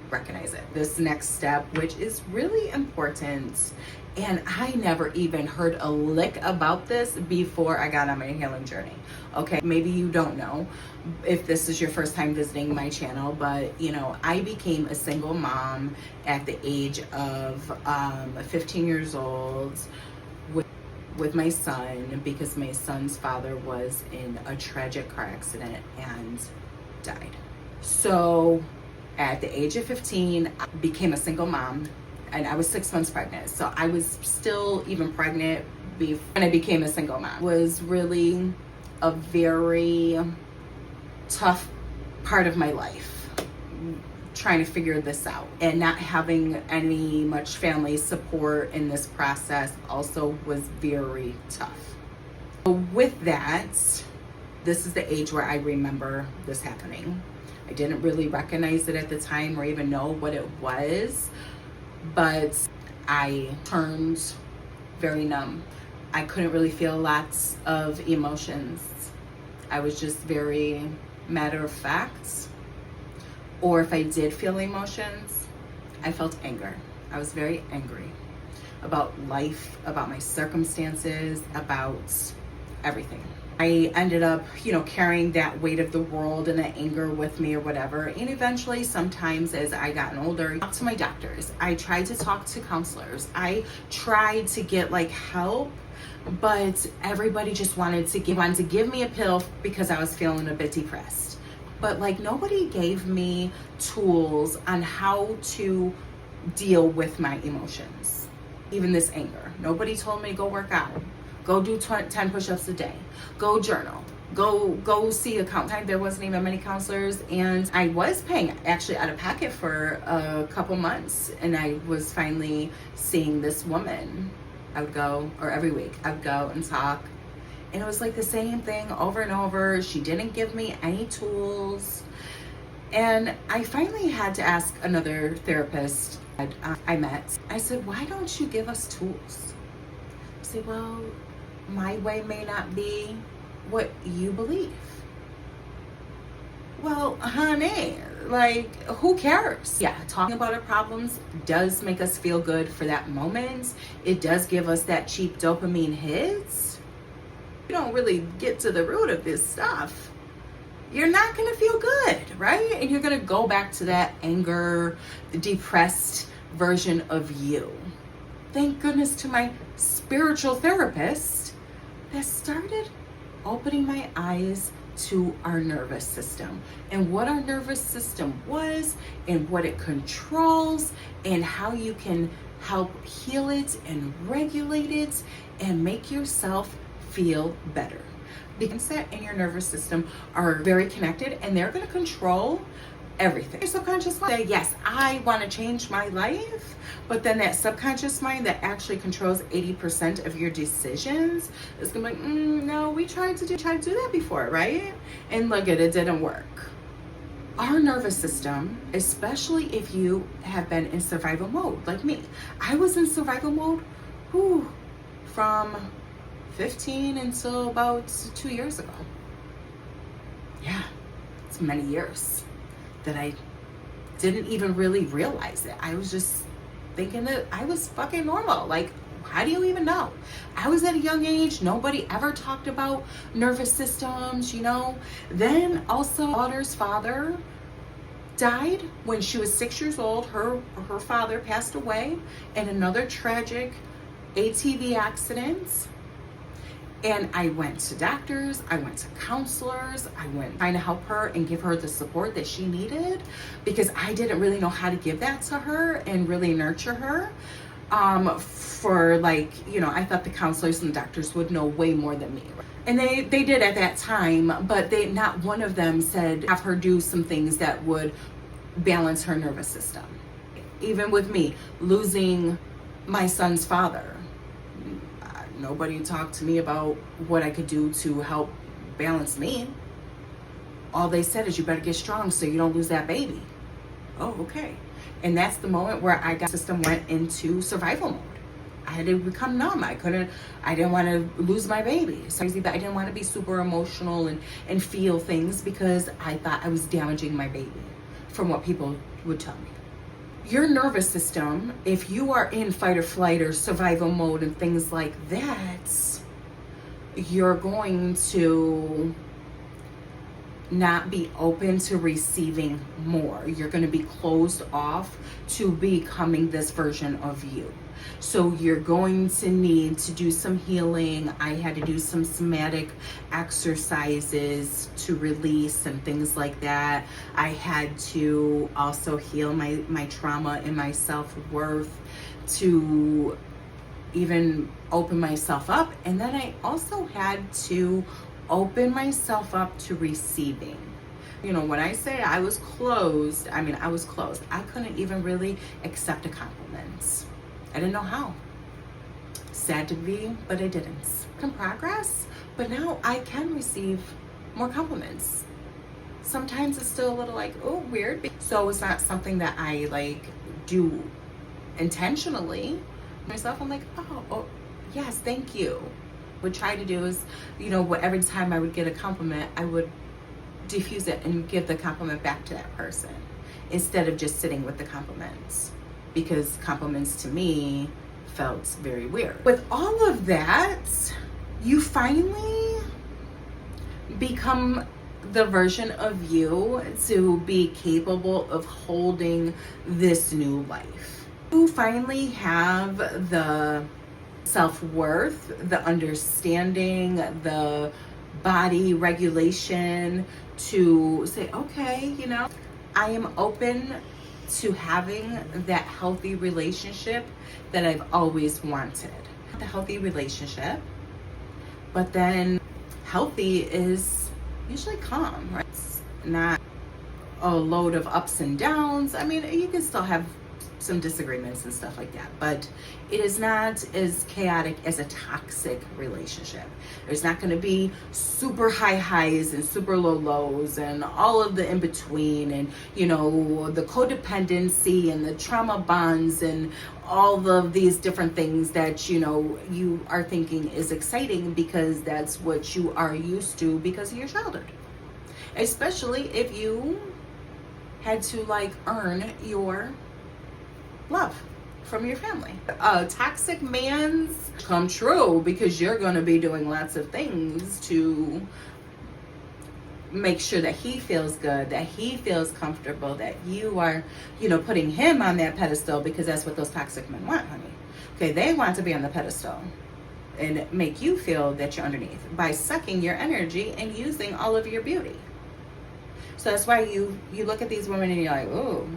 recognize it. This next step, which is really important, and I never even heard a lick about this before I got on my healing journey. Okay, maybe you don't know if this is your first time visiting my channel, but I became a single mom at the age of 15 years old with my son, because my son's father was in a tragic car accident and died. So at the age of 15, I became a single mom, and I was 6 months pregnant. So I was still even pregnant when I became a single mom. It was really a very tough part of my life, trying to figure this out, and not having any much family support in this process also was very tough. With that, this is the age where I remember this happening. I didn't really recognize it at the time or even know what it was, but I turned very numb. I couldn't really feel lots of emotions. I was just very matter of fact. Or if I did feel emotions, I felt anger. I was very angry about life, about my circumstances, about everything. I ended up, carrying that weight of the world and that anger with me or whatever. And eventually, sometimes as I gotten older, I talked to my doctors. I tried to talk to counselors. I tried to get help, but everybody just wanted to give me a pill because I was feeling a bit depressed. But nobody gave me tools on how to deal with my emotions, even this anger. Nobody told me to go work out. Go do 10 push-ups a day. Go journal. Go see a counselor. There wasn't even many counselors, and I was paying actually out of pocket for a couple months, and I was finally seeing this woman. I would go, or every week, I would go and talk, and it was the same thing over and over. She didn't give me any tools, and I finally had to ask another therapist I met. I said, why don't you give us tools? I said, well, my way may not be what you believe. Well, honey, who cares? Yeah, talking about our problems does make us feel good for that moment. It does give us that cheap dopamine hit. You don't really get to the root of this stuff, you're not gonna feel good, right? And you're gonna go back to that anger, the depressed version of you. Thank goodness to my spiritual therapist that started opening my eyes to our nervous system and what our nervous system was and what it controls and how you can help heal it and regulate it and make yourself feel better. The mindset and your nervous system are very connected, and they're going to control everything. Your subconscious mind say, yes, I want to change my life, but then that subconscious mind that actually controls 80% of your decisions is gonna be like, no, we tried to do that before, right? And look at it, didn't work. Our nervous system, especially if you have been in survival mode like me. I was in survival mode from 15 until about 2 years ago. Yeah, it's many years that I didn't even really realize it. I was just thinking that I was fucking normal. How do you even know? I was at a young age. Nobody ever talked about nervous systems, Then also, my daughter's father died when she was 6 years old. Her father passed away in another tragic ATV accident. And I went to doctors, I went to counselors, I went trying to help her and give her the support that she needed, because I didn't really know how to give that to her and really nurture her. I thought the counselors and the doctors would know way more than me. And they did at that time, but not one of them said have her do some things that would balance her nervous system. Even with me losing my son's father, nobody talked to me about what I could do to help balance me. All they said is, you better get strong so you don't lose that baby. Oh, okay. And that's the moment where system went into survival mode. I had to become numb. I didn't want to lose my baby. So I didn't want to be super emotional and feel things, because I thought I was damaging my baby from what people would tell me. Your nervous system, if you are in fight or flight or survival mode and things like that, you're going to not be open to receiving more. You're going to be closed off to becoming this version of you. So you're going to need to do some healing. I had to do some somatic exercises to release and things like that. I had to also heal my trauma and my self-worth to even open myself up. And then I also had to open myself up to receiving, You know, when I say I was closed, I mean, I was closed. I couldn't even really accept a compliment. I didn't know how. Sad to be, but I didn't. Can progress, but now I can receive more compliments. Sometimes it's still a little like, oh, weird. So it's not something that I like do intentionally. Myself, I'm like, oh, yes, thank you. Would try to do is, you know, every time I would get a compliment, I would diffuse it and give the compliment back to that person instead of just sitting with the compliments, because compliments to me felt very weird. With all of that, you finally become the version of you to be capable of holding this new life. You finally have the self-worth, the understanding, the body regulation to say, okay, you know, I am open to having that healthy relationship that I've always wanted. The healthy relationship, but then healthy is usually calm, right? It's not a load of ups and downs. I mean, you can still have some disagreements and stuff like that, but it is not as chaotic as a toxic relationship. There's not going to be super high highs and super low lows and all of the in between, and you know, the codependency and the trauma bonds and all of these different things that, you know, you are thinking is exciting because that's what you are used to because of your childhood. Especially if you had to like earn your love from your family. Toxic man's come true because you're going to be doing lots of things to make sure that he feels good, that he feels comfortable, that you are, you know, putting him on that pedestal, because that's what those toxic men want, honey. Okay, they want to be on the pedestal and make you feel that you're underneath by sucking your energy and using all of your beauty. So that's why you look at these women and you're like, oh.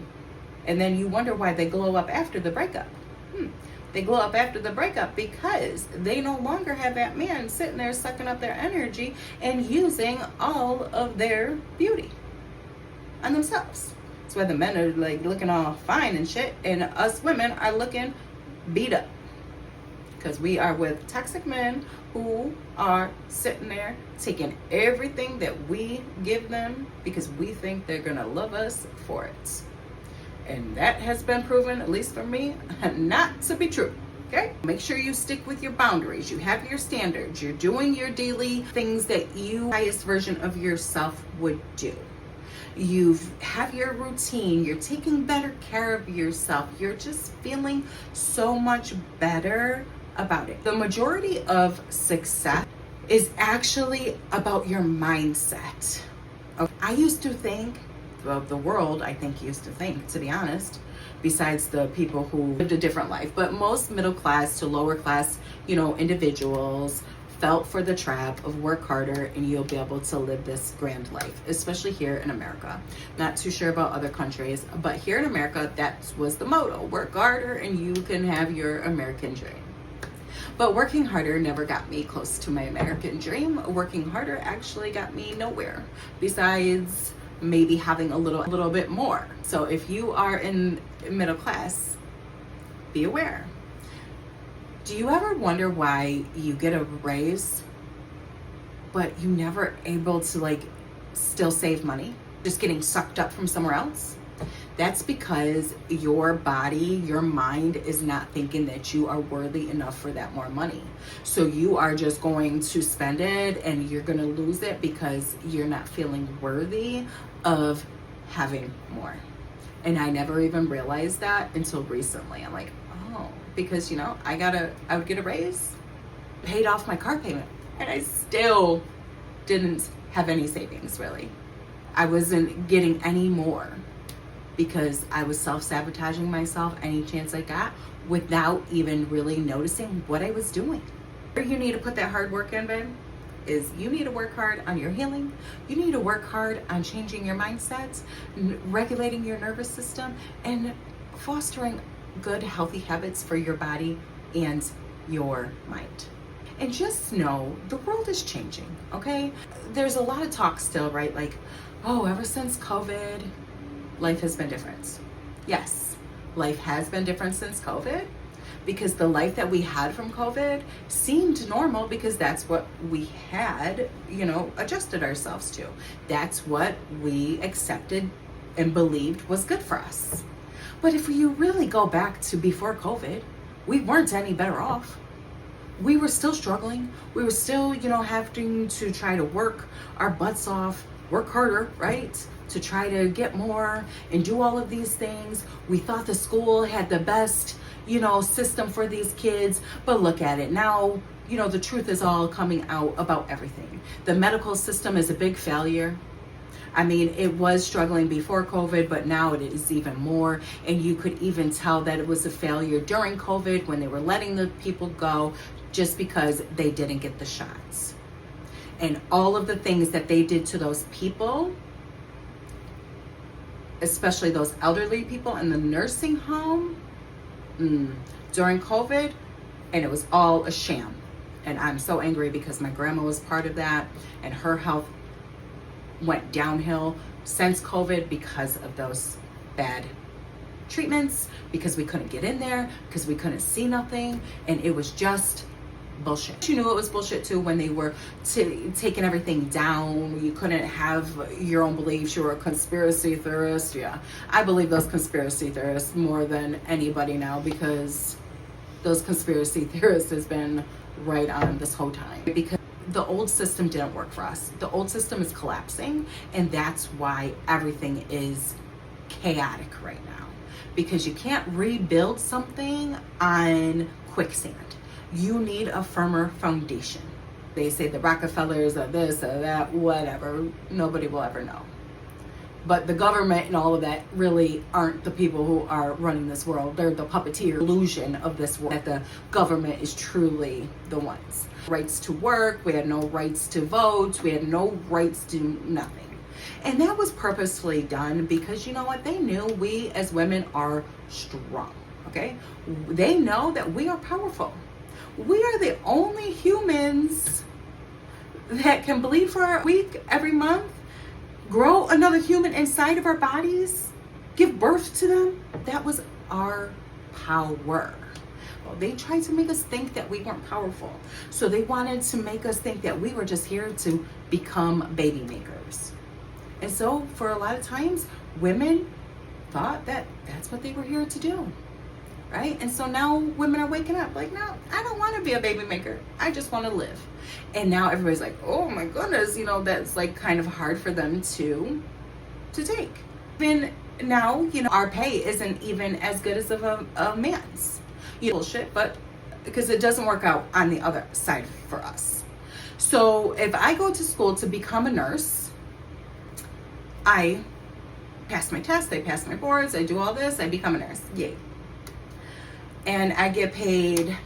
And then you wonder why they glow up after the breakup. They glow up after the breakup because they no longer have that man sitting there sucking up their energy and using all of their beauty on themselves. That's why the men are like looking all fine and shit, and us women are looking beat up because we are with toxic men who are sitting there taking everything that we give them because we think they're gonna love us for it. And that has been proven, at least for me, not to be true. Okay? Make sure you stick with your boundaries. You have your standards. You're doing your daily things that you, highest version of yourself, would do. You have your routine. You're taking better care of yourself. You're just feeling so much better about it. The majority of success is actually about your mindset. Okay? I used to think, of the world, I think used to think, to be honest, besides the people who lived a different life, but most middle class to lower class, you know, individuals felt for the trap of work harder and you'll be able to live this grand life, especially here in America. Not too sure about other countries, but here in America, that was the motto: work harder and you can have your American dream. But working harder never got me close to my American dream. Working harder actually got me nowhere, besides maybe having a little bit more. So if you are in middle class, be aware. Do you ever wonder why you get a raise, but you never able to like still save money, just getting sucked up from somewhere else? That's because your body, your mind is not thinking that you are worthy enough for that more money. So you are just going to spend it and you're going to lose it because you're not feeling worthy of having more. And I never even realized that until recently. I'm like, oh, because, you know, I would get a raise, paid off my car payment, and I still didn't have any savings, really. I wasn't getting any more because I was self-sabotaging myself any chance I got without even really noticing what I was doing. Where you need to put that hard work in, babe, is you need to work hard on your healing. You need to work hard on changing your mindset, regulating your nervous system, and fostering good, healthy habits for your body and your mind. And just know the world is changing, okay? There's a lot of talk still, right? Like, oh, ever since COVID, life has been different. Yes, life has been different since COVID, because the life that we had from COVID seemed normal because that's what we had, adjusted ourselves to. That's what we accepted and believed was good for us. But if you really go back to before COVID, we weren't any better off. We were still struggling. We were still, having to try to work our butts off, work harder, right? To try to get more and do all of these things. We thought the school had the best, system for these kids, but look at it now. The truth is all coming out about everything. The medical system is a big failure. I mean, it was struggling before COVID, but now it is even more. And you could even tell that it was a failure during COVID when they were letting the people go just because they didn't get the shots. And all of the things that they did to those people, especially those elderly people in the nursing home during COVID, and it was all a sham. And I'm so angry because my grandma was part of that, and her health went downhill since COVID because of those bad treatments, because we couldn't get in there, because we couldn't see nothing, and it was just bullshit. You knew it was bullshit too when they were taking everything down. You couldn't have your own beliefs. You were a conspiracy theorist. Yeah, I believe those conspiracy theorists more than anybody now, because those conspiracy theorists has been right on this whole time, because the old system didn't work for us. The old system is collapsing, and that's why everything is chaotic right now, because you can't rebuild something on quicksand. You need a firmer foundation. They say the Rockefellers are this or that, whatever. Nobody will ever know. But the government and all of that really aren't the people who are running this world. They're the puppeteer illusion of this world, that the government is truly the ones. Rights to work, we had no rights to vote, we had no rights to nothing. And that was purposefully done because you know what? They knew we as women are strong, okay? They know that we are powerful. We are the only humans that can bleed for a week every month, grow another human inside of our bodies, give birth to them. That was our power. Well, they tried to make us think that we weren't powerful. So they wanted to make us think that we were just here to become baby makers. And so for a lot of times, women thought that that's what they were here to do. Right? And so now women are waking up like, no, I don't want to be a baby maker. I just want to live. And now everybody's like, oh my goodness, that's like kind of hard for them to take. Then now, our pay isn't even as good as of a man's. Bullshit, but because it doesn't work out on the other side for us. So if I go to school to become a nurse, I pass my tests, I pass my boards, I do all this, I become a nurse. Yay. And I get paid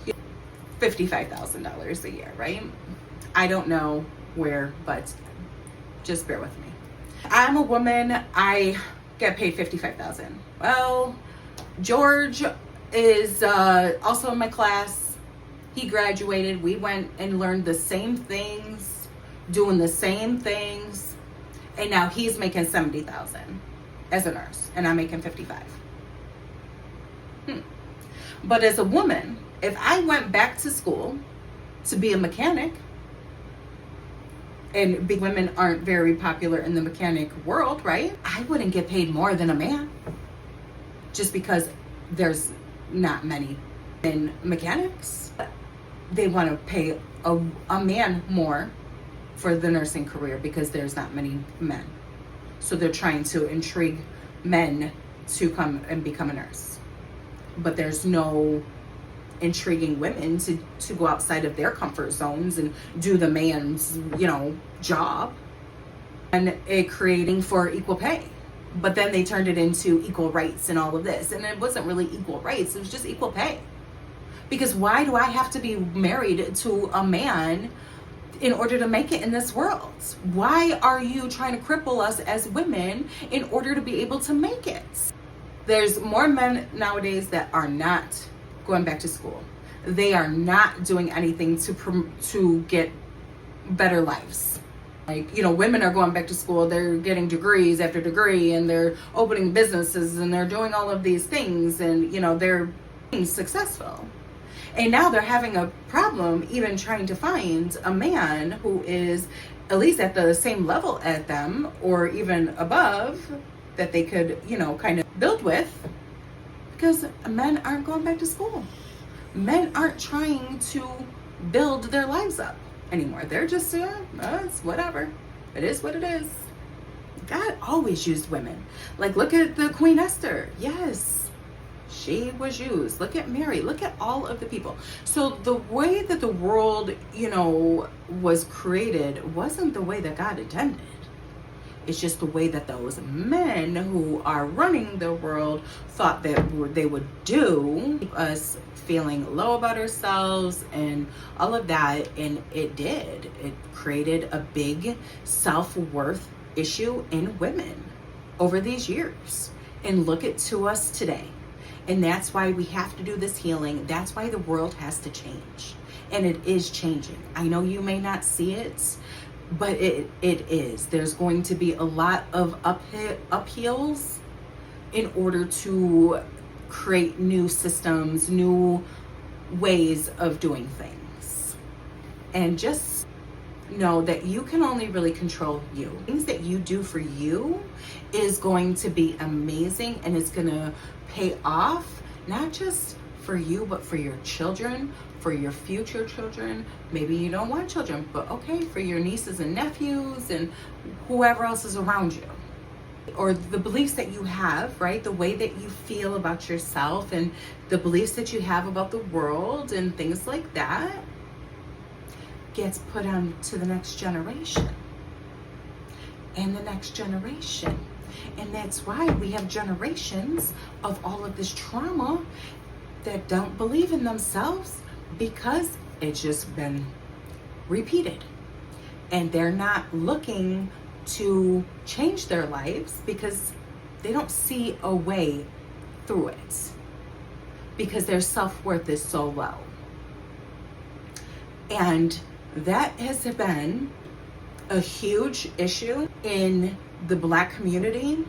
$55,000 a year, right? I don't know where, but just bear with me. I'm a woman, I get paid $55,000. Well, George is also in my class. He graduated. We went and learned the same things, doing the same things, and now he's making $70,000 as a nurse, and I'm making $55,000. But as a woman, if I went back to school to be a mechanic, and women aren't very popular in the mechanic world, right? I wouldn't get paid more than a man, just because there's not many in mechanics. They want to pay a man more for the nursing career because there's not many men. So they're trying to intrigue men to come and become a nurse. But there's no intriguing women to go outside of their comfort zones and do the man's, job. And it creating for equal pay. But then they turned it into equal rights and all of this. And it wasn't really equal rights, it was just equal pay. Because why do I have to be married to a man in order to make it in this world? Why are you trying to cripple us as women in order to be able to make it? There's more men nowadays that are not going back to school. they are not doing anything to get better lives. Like, women are going back to school, they're getting degrees after degree, and they're opening businesses, and they're doing all of these things, and they're being successful. And now they're having a problem even trying to find a man who is at least at the same level as them, or even above, that they could, kind of build with, because men aren't going back to school. Men aren't trying to build their lives up anymore. They're just, it's whatever. It is what it is. God always used women. Like, look at the Queen Esther. Yes, she was used. Look at Mary. Look at all of the people. So the way that the world, was created wasn't the way that God intended. It's just the way that those men who are running the world thought that they would do, keep us feeling low about ourselves and all of that. And it did. It created a big self-worth issue in women over these years. And look at to us today. And that's why we have to do this healing. That's why the world has to change. And it is changing. I know you may not see it, but it is. There's going to be a lot of uphills in order to create new systems, new ways of doing things. And just know that you can only really control you. Things that you do for you is going to be amazing, and it's going to pay off, not just for you, but for your children, for your future children. Maybe you don't want children, but okay, for your nieces and nephews and whoever else is around you. Or the beliefs that you have, right? The way that you feel about yourself and the beliefs that you have about the world and things like that gets put on to the next generation and the next generation. And that's why we have generations of all of this trauma that don't believe in themselves, because it's just been repeated. And they're not looking to change their lives because they don't see a way through it, because their self-worth is so low. And that has been a huge issue in the Black community.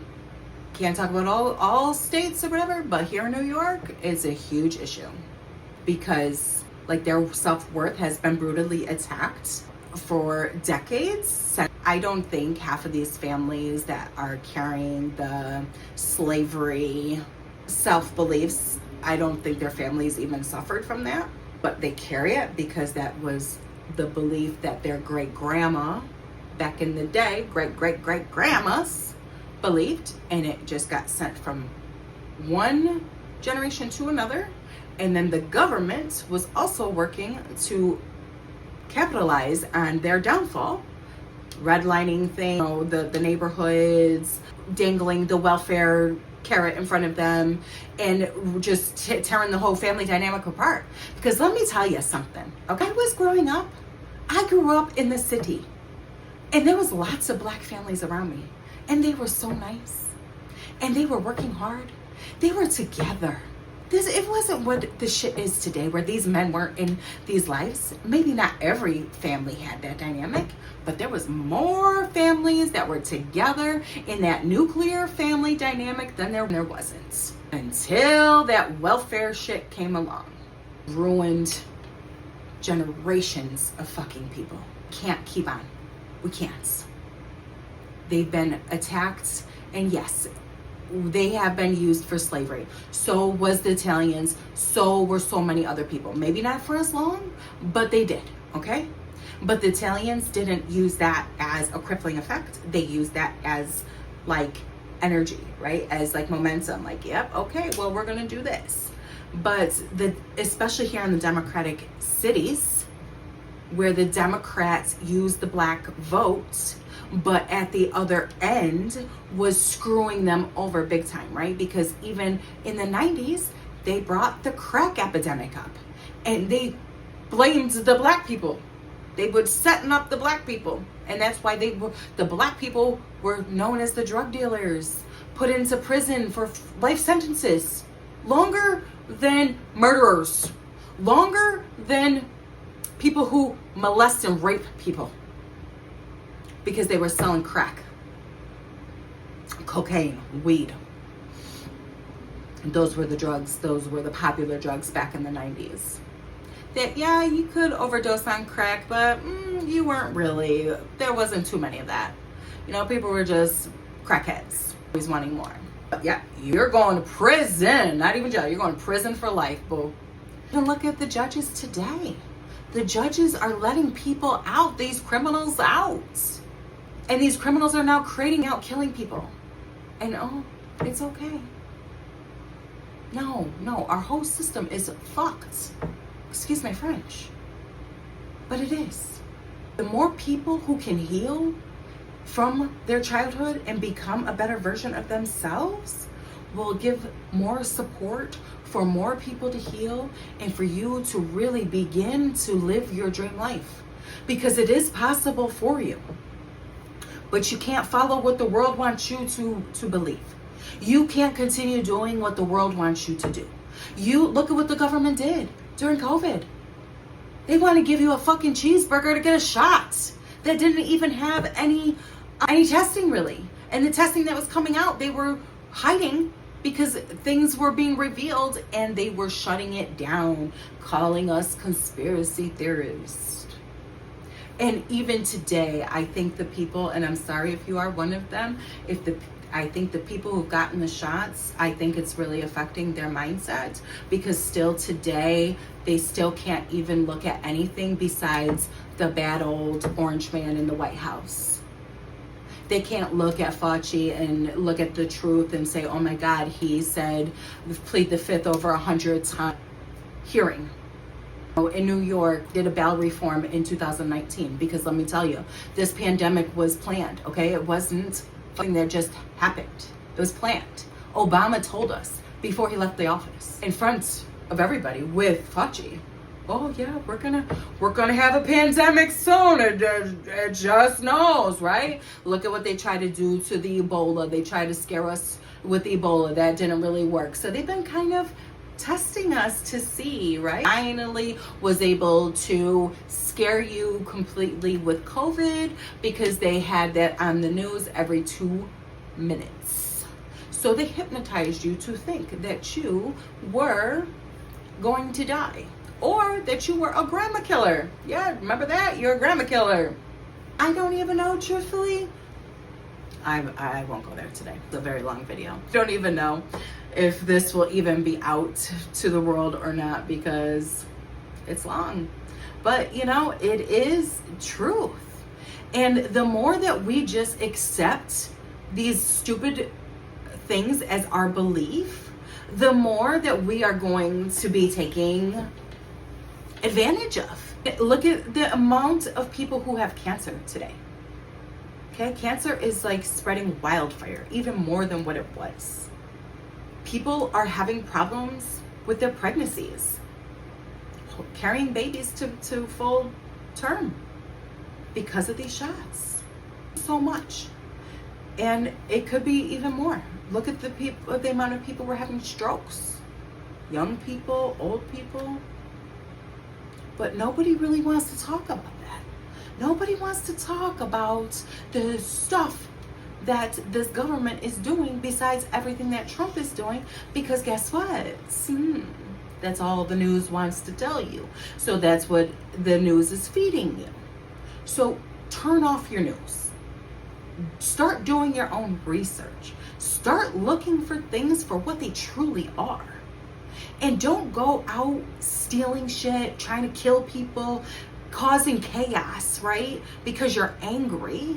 Can't talk about all states or whatever, but here in New York, it's a huge issue because their self-worth has been brutally attacked for decades. I don't think half of these families that are carrying the slavery self-beliefs, I don't think their families even suffered from that, but they carry it because that was the belief that their great-grandma back in the day, great-great-great-grandmas believed, and it just got sent from one generation to another. And then the government was also working to capitalize on their downfall, redlining things, the neighborhoods, dangling the welfare carrot in front of them, and just tearing the whole family dynamic apart. Because let me tell you something, okay? I was growing up, I grew up in the city, and there was lots of Black families around me, and they were so nice, and they were working hard, they were together. It wasn't what the shit is today, where these men weren't in these lives. Maybe not every family had that dynamic, but there was more families that were together in that nuclear family dynamic than there wasn't. Until that welfare shit came along. Ruined generations of fucking people. Can't keep on. We can't. They've been attacked, and yes, they have been used for slavery. So was the Italians. So were so many other people. Maybe not for as long, but they did, okay? But the Italians didn't use that as a crippling effect. They used that as energy, right? As momentum, yep, okay, well, we're gonna do this. But especially here in the Democratic cities, where the Democrats use the Black vote, but at the other end was screwing them over big time, right? Because even in the 90s, they brought the crack epidemic up, and they blamed the Black people. They were setting up the Black people, and that's why the Black people were known as the drug dealers, put into prison for life sentences, longer than murderers, longer than people who molest and rape people because they were selling crack, cocaine, weed. And those were the drugs, those were the popular drugs back in the 90s. That, yeah, you could overdose on crack, but you weren't really, there wasn't too many of that. You know, people were just crackheads, always wanting more. But yeah, you're going to prison, not even jail, you're going to prison for life, boo. And look at the judges today. The judges are letting people out, these criminals out. And these criminals are now creating out killing people. And oh, it's okay. No, our whole system is fucked. Excuse my French. But it is. The more people who can heal from their childhood and become a better version of themselves will give more support for more people to heal and for you to really begin to live your dream life. Because it is possible for you. But you can't follow what the world wants you to believe. You can't continue doing what the world wants you to do. You look at what the government did during COVID. They want to give you a fucking cheeseburger to get a shot that didn't even have any testing really. And the testing that was coming out, they were hiding because things were being revealed and they were shutting it down, calling us conspiracy theorists. And even today, I think the people, and I'm sorry if you are one of them, I think the people who've gotten the shots, I think it's really affecting their mindset because still today, they still can't even look at anything besides the bad old orange man in the White House. They can't look at Fauci and look at the truth and say, oh my God, he said, plead the fifth over 100 times. Hearing. In New York, did a bail reform in 2019 because let me tell you, this pandemic was planned, okay? It wasn't something that just happened. It was planned. Obama told us before he left the office in front of everybody with Fauci. Oh yeah, we're gonna have a pandemic soon. It just knows, right? Look at what they tried to do to the Ebola. They tried to scare us with Ebola. That didn't really work. So they've been kind of testing us to see, right? Finally was able to scare you completely with COVID because they had that on the news every 2 minutes. So they hypnotized you to think that you were going to die or that you were a grandma killer. Yeah, remember that? You're a grandma killer. I don't even know, truthfully. I won't go there today. It's a very long video. Don't even know if this will even be out to the world or not because it's long. But you know, it is truth. And the more that we just accept these stupid things as our belief, the more that we are going to be taking advantage of. Look at the amount of people who have cancer today. Okay, cancer is like spreading wildfire, even more than what it was. People are having problems with their pregnancies, carrying babies to full term because of these shots. So much. And it could be even more. Look at the amount of people who are having strokes. Young people, old people. But nobody really wants to talk about that. Nobody wants to talk about the stuff that this government is doing besides everything that Trump is doing, because guess what? That's all the news wants to tell you. So that's what the news is feeding you. So turn off your news. Start doing your own research. Start looking for things for what they truly are. And don't go out stealing shit, trying to kill people, causing chaos, right? Because you're angry.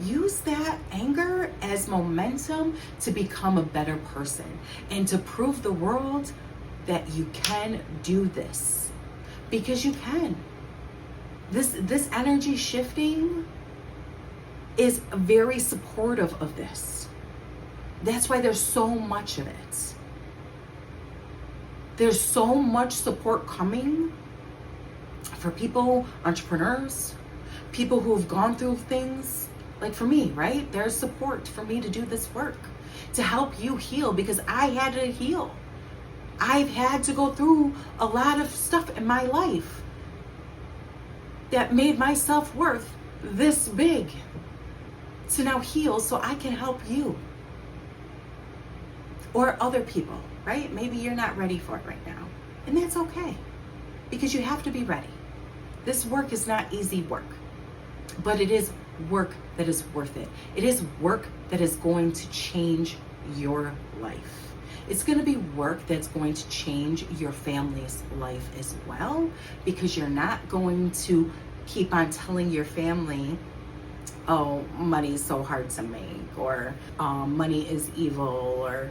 Use that anger as momentum to become a better person and to prove the world that you can do this. Because you can. This energy shifting is very supportive of this. That's why there's so much of it. There's so much support coming for people, entrepreneurs, people who've gone through things. Like for me, right? There's support for me to do this work, to help you heal, because I had to heal. I've had to go through a lot of stuff in my life that made my self-worth this big to now heal so I can help you or other people, right? Maybe you're not ready for it right now, and that's okay, because you have to be ready. This work is not easy work, but it is work that is worth it. It is work that is going to change your life. It's going to be work that's going to change your family's life as well, because you're not going to keep on telling your family, oh, money is so hard to make, or money is evil, or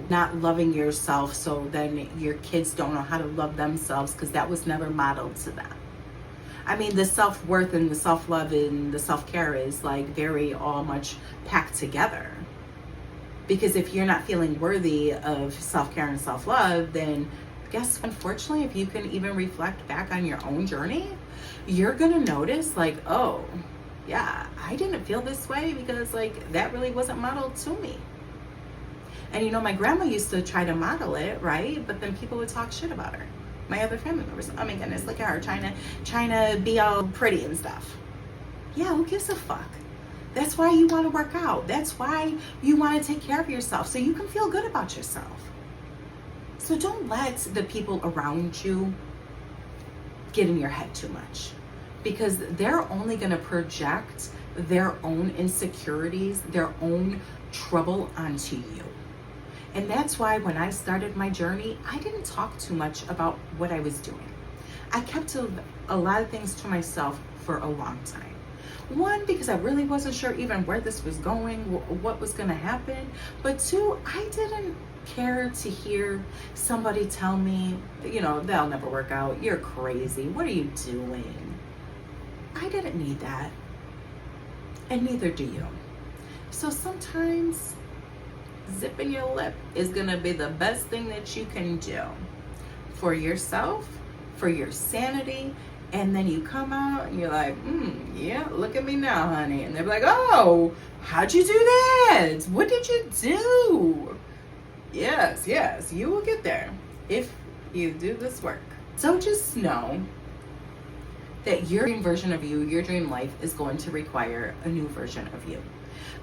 not loving yourself, so then your kids don't know how to love themselves because that was never modeled to them. I mean, the self-worth and the self-love and the self-care is like very all much packed together. Because if you're not feeling worthy of self-care and self-love, then guess, unfortunately, if you can even reflect back on your own journey, you're gonna notice like, oh, yeah, I didn't feel this way because like that really wasn't modeled to me. And my grandma used to try to model it, right? But then people would talk shit about her. My other family members, oh my goodness, look at her trying to be all pretty and stuff. Yeah, who gives a fuck? That's why you want to work out. That's why you want to take care of yourself, so you can feel good about yourself. So don't let the people around you get in your head too much, because they're only going to project their own insecurities, their own trouble onto you. And that's why when I started my journey, I didn't talk too much about what I was doing. I kept a lot of things to myself for a long time. One, because I really wasn't sure even where this was going, what was going to happen. But two, I didn't care to hear somebody tell me, they'll never work out. You're crazy. What are you doing? I didn't need that. And neither do you. So sometimes zipping your lip is going to be the best thing that you can do for yourself, for your sanity. And then you come out and you're like, yeah, look at me now, honey. And they're like, oh, how'd you do that? What did you do? Yes, you will get there if you do this work. So just know that your dream version of you, your dream life, is going to require a new version of you.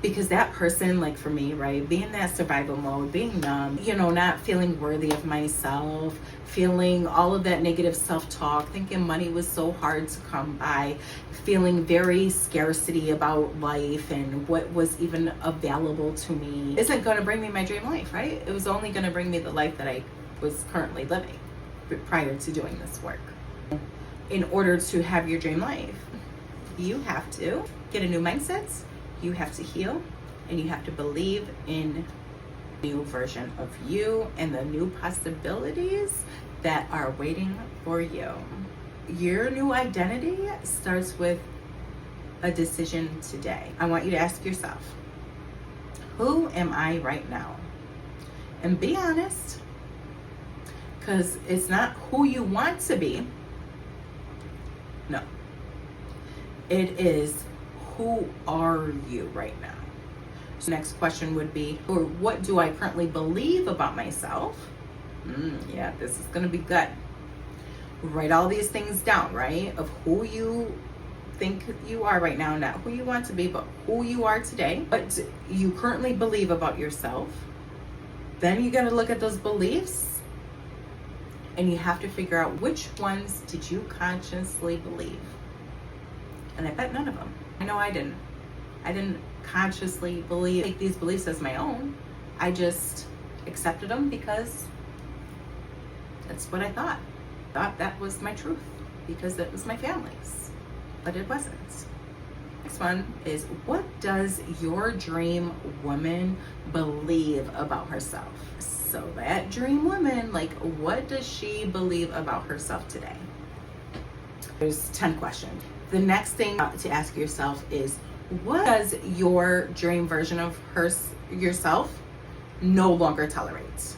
Because that person, like for me, right, being in that survival mode, being numb, not feeling worthy of myself, feeling all of that negative self-talk, thinking money was so hard to come by, feeling very scarcity about life and what was even available to me, isn't going to bring me my dream life, right? It was only going to bring me the life that I was currently living prior to doing this work. In order to have your dream life, you have to get a new mindset. You have to heal, and you have to believe in a new version of you and the new possibilities that are waiting for you. Your new identity starts with a decision today. I want you to ask yourself, who am I right now? And be honest, because it's not who you want to be. No. It is, who are you right now? So next question would be, or what do I currently believe about myself? Yeah, this is going to be good. Write all these things down, right? Of who you think you are right now, not who you want to be, but who you are today. What you currently believe about yourself. Then you got to look at those beliefs, and you have to figure out which ones did you consciously believe. And I bet none of them. I know I didn't. I didn't consciously take these beliefs as my own. I just accepted them because that's what I thought. Thought that was my truth because it was my family's, but it wasn't. Next one is, what does your dream woman believe about herself? So that dream woman, like, what does she believe about herself today? There's 10 questions. The next thing to ask yourself is, what does your dream version of yourself no longer tolerate?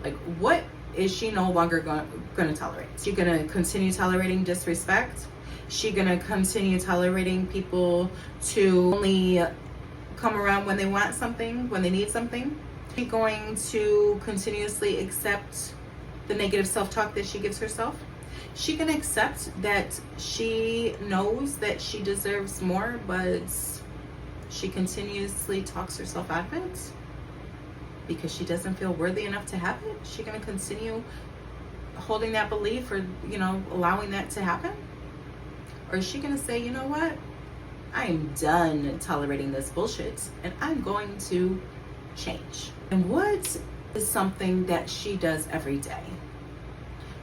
Like, what is she no longer going to tolerate? Is she going to continue tolerating disrespect? Is she going to continue tolerating people to only come around when they want something, when they need something? She's going to continuously accept the negative self-talk that she gives herself. She can accept that she knows that she deserves more, but she continuously talks herself out of it because she doesn't feel worthy enough to have it. She's going to continue holding that belief, or allowing that to happen. Or is she going to say, you know what, I am done tolerating this bullshit and I'm going to change? And what is something that she does every day?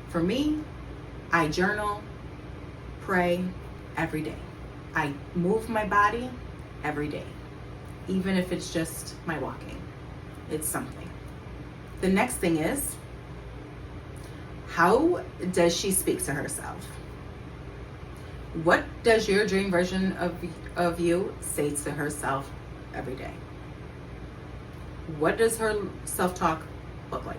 For me, I journal, pray every day. I move my body every day, even if it's just my walking. It's something. The next thing is, how does she speak to herself? What does your dream version of you say to herself every day? What does her self-talk look like?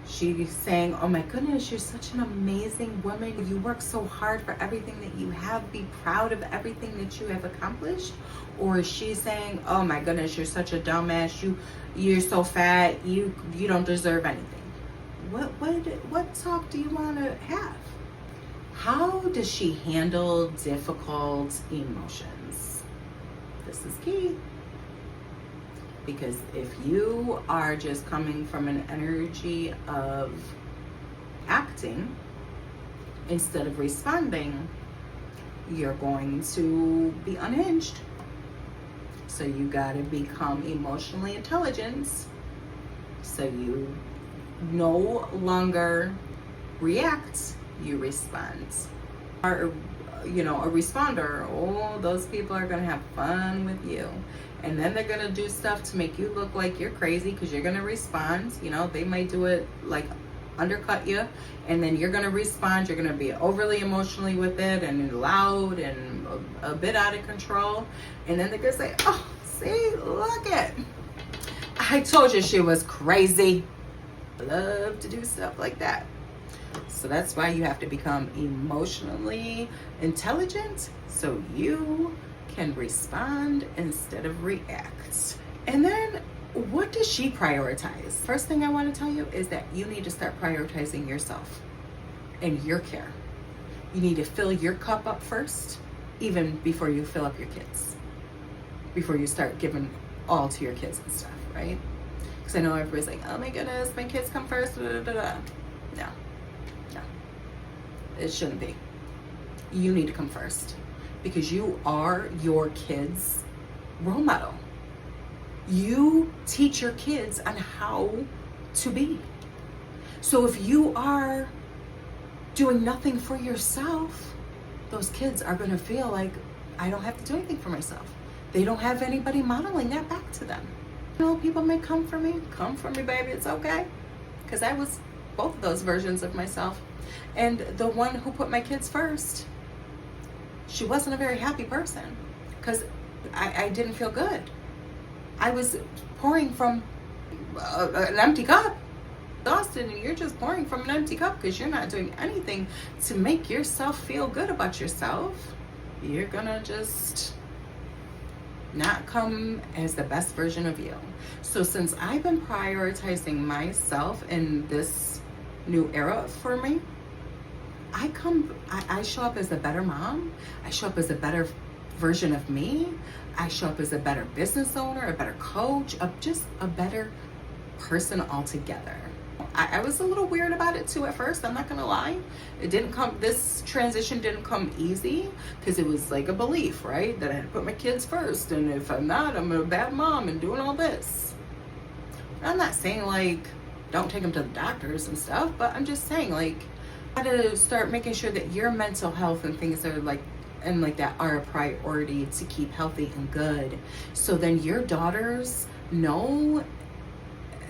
She's saying, oh my goodness, you're such an amazing woman. You work so hard for everything that you have. Be proud of everything that you have accomplished. Or is she saying, oh my goodness, you're such a dumbass. You're so fat. You don't deserve anything. What talk do you want to have? How does she handle difficult emotions? This is key. Because if you are just coming from an energy of acting instead of responding, you're going to be unhinged. So you gotta become emotionally intelligent so you no longer react, you respond. Or, a responder, oh, those people are gonna have fun with you. And then they're gonna do stuff to make you look like you're crazy because you're gonna respond. They might do it like undercut you, and then you're gonna respond. You're gonna be overly emotionally with it and loud and a bit out of control. And then they're gonna say, oh, see, look it. I told you she was crazy. I love to do stuff like that. So that's why you have to become emotionally intelligent so you can respond instead of react. And then what does she prioritize? First thing I want to tell you is that you need to start prioritizing yourself and your care. You need to fill your cup up first, even before you fill up your kids. Before you start giving all to your kids and stuff, right? Because I know everybody's like, oh my goodness, my kids come first. No. It shouldn't be. You need to come first because you are your kids' role model. You teach your kids on how to be. So if you are doing nothing for yourself, those kids are going to feel like, I don't have to do anything for myself. They don't have anybody modeling that back to them. People may come for me. Come for me, baby. It's okay. Because I was both of those versions of myself. And the one who put my kids first, she wasn't a very happy person because I didn't feel good. I was pouring from an empty cup. Exhausted, and you're just pouring from an empty cup because you're not doing anything to make yourself feel good about yourself. You're gonna just not come as the best version of you. So since I've been prioritizing myself in this new era for me, I show up as a better mom. I show up as a better version of me. I show up as a better business owner, a better coach, just a better person altogether. I was a little weird about it too at first, I'm not gonna lie. This transition didn't come easy because it was like a belief, right? That I had to put my kids first, and if I'm not, I'm a bad mom and doing all this. I'm not saying like, don't take them to the doctors and stuff, but I'm just saying like, you gotta start making sure that your mental health and things are like that are a priority to keep healthy and good. So then your daughters know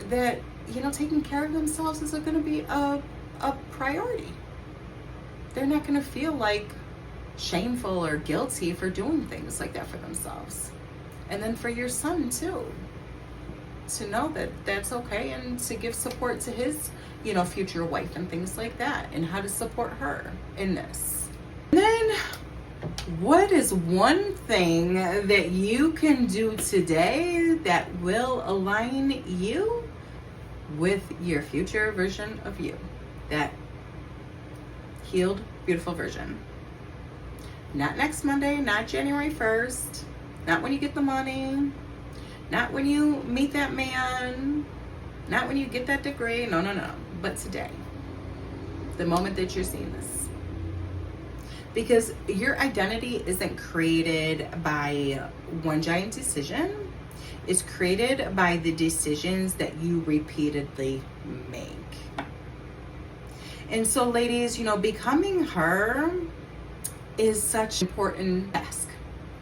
that, taking care of themselves is going to be a priority. They're not going to feel like shameful or guilty for doing things like that for themselves. And then for your son too, to know that that's okay, and to give support to his, future wife and things like that, and how to support her in this. And then What is one thing that you can do today that will align you with your future version of you? That healed, beautiful version. Not next Monday, not January 1st, not when you get the money, not when you meet that man, not when you get that degree. No, no, no. But today, the moment that you're seeing this. Because your identity isn't created by one giant decision. It's created by the decisions that you repeatedly make. And so, ladies, becoming her is such an important task,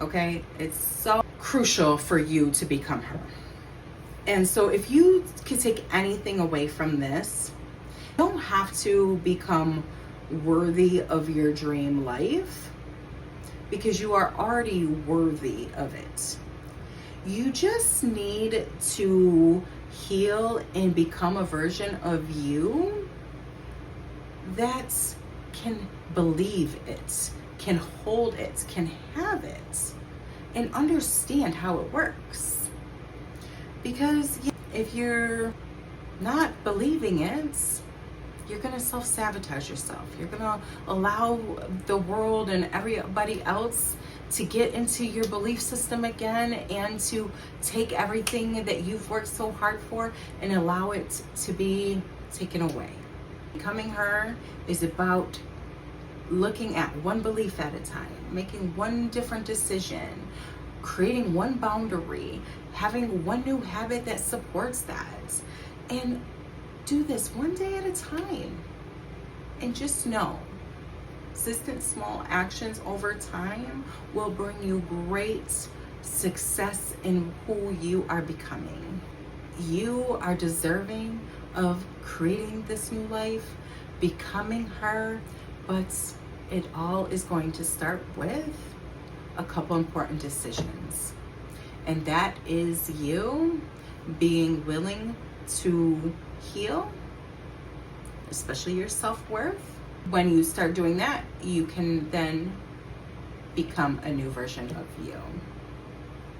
okay? It's so crucial for you to become her. And so if you could take anything away from this, you don't have to become worthy of your dream life, because you are already worthy of it. You just need to heal and become a version of you that can believe it, can hold it, can have it, and understand how it works. Because if you're not believing it, you're going to self-sabotage yourself. You're going to allow the world and everybody else to get into your belief system again, and to take everything that you've worked so hard for and allow it to be taken away. Becoming her is about looking at one belief at a time, making one different decision, creating one boundary, having one new habit that supports that. And do this one day at a time. And just know, consistent small actions over time will bring you great success in who you are becoming. You are deserving of creating this new life, becoming her, but it all is going to start with a couple important decisions. And that is you being willing to heal, especially your self-worth. When you start doing that, you can then become a new version of you.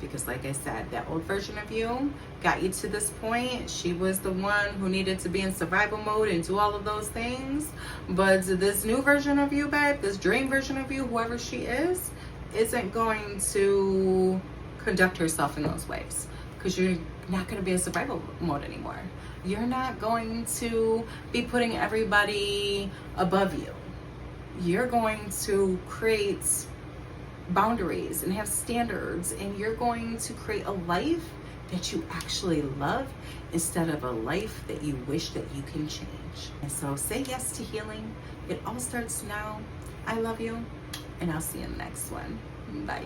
Because like I said, that old version of you got you to this point. She was the one who needed to be in survival mode and do all of those things. But this new version of you, babe, this dream version of you, whoever she is, isn't going to conduct herself in those ways. Because you're not going to be in survival mode anymore. You're not going to be putting everybody above you. You're going to create boundaries and have standards, and you're going to create a life that you actually love instead of a life that you wish that you can change. And so say yes to healing. It all starts now. I love you, and I'll see you in the next one. Bye.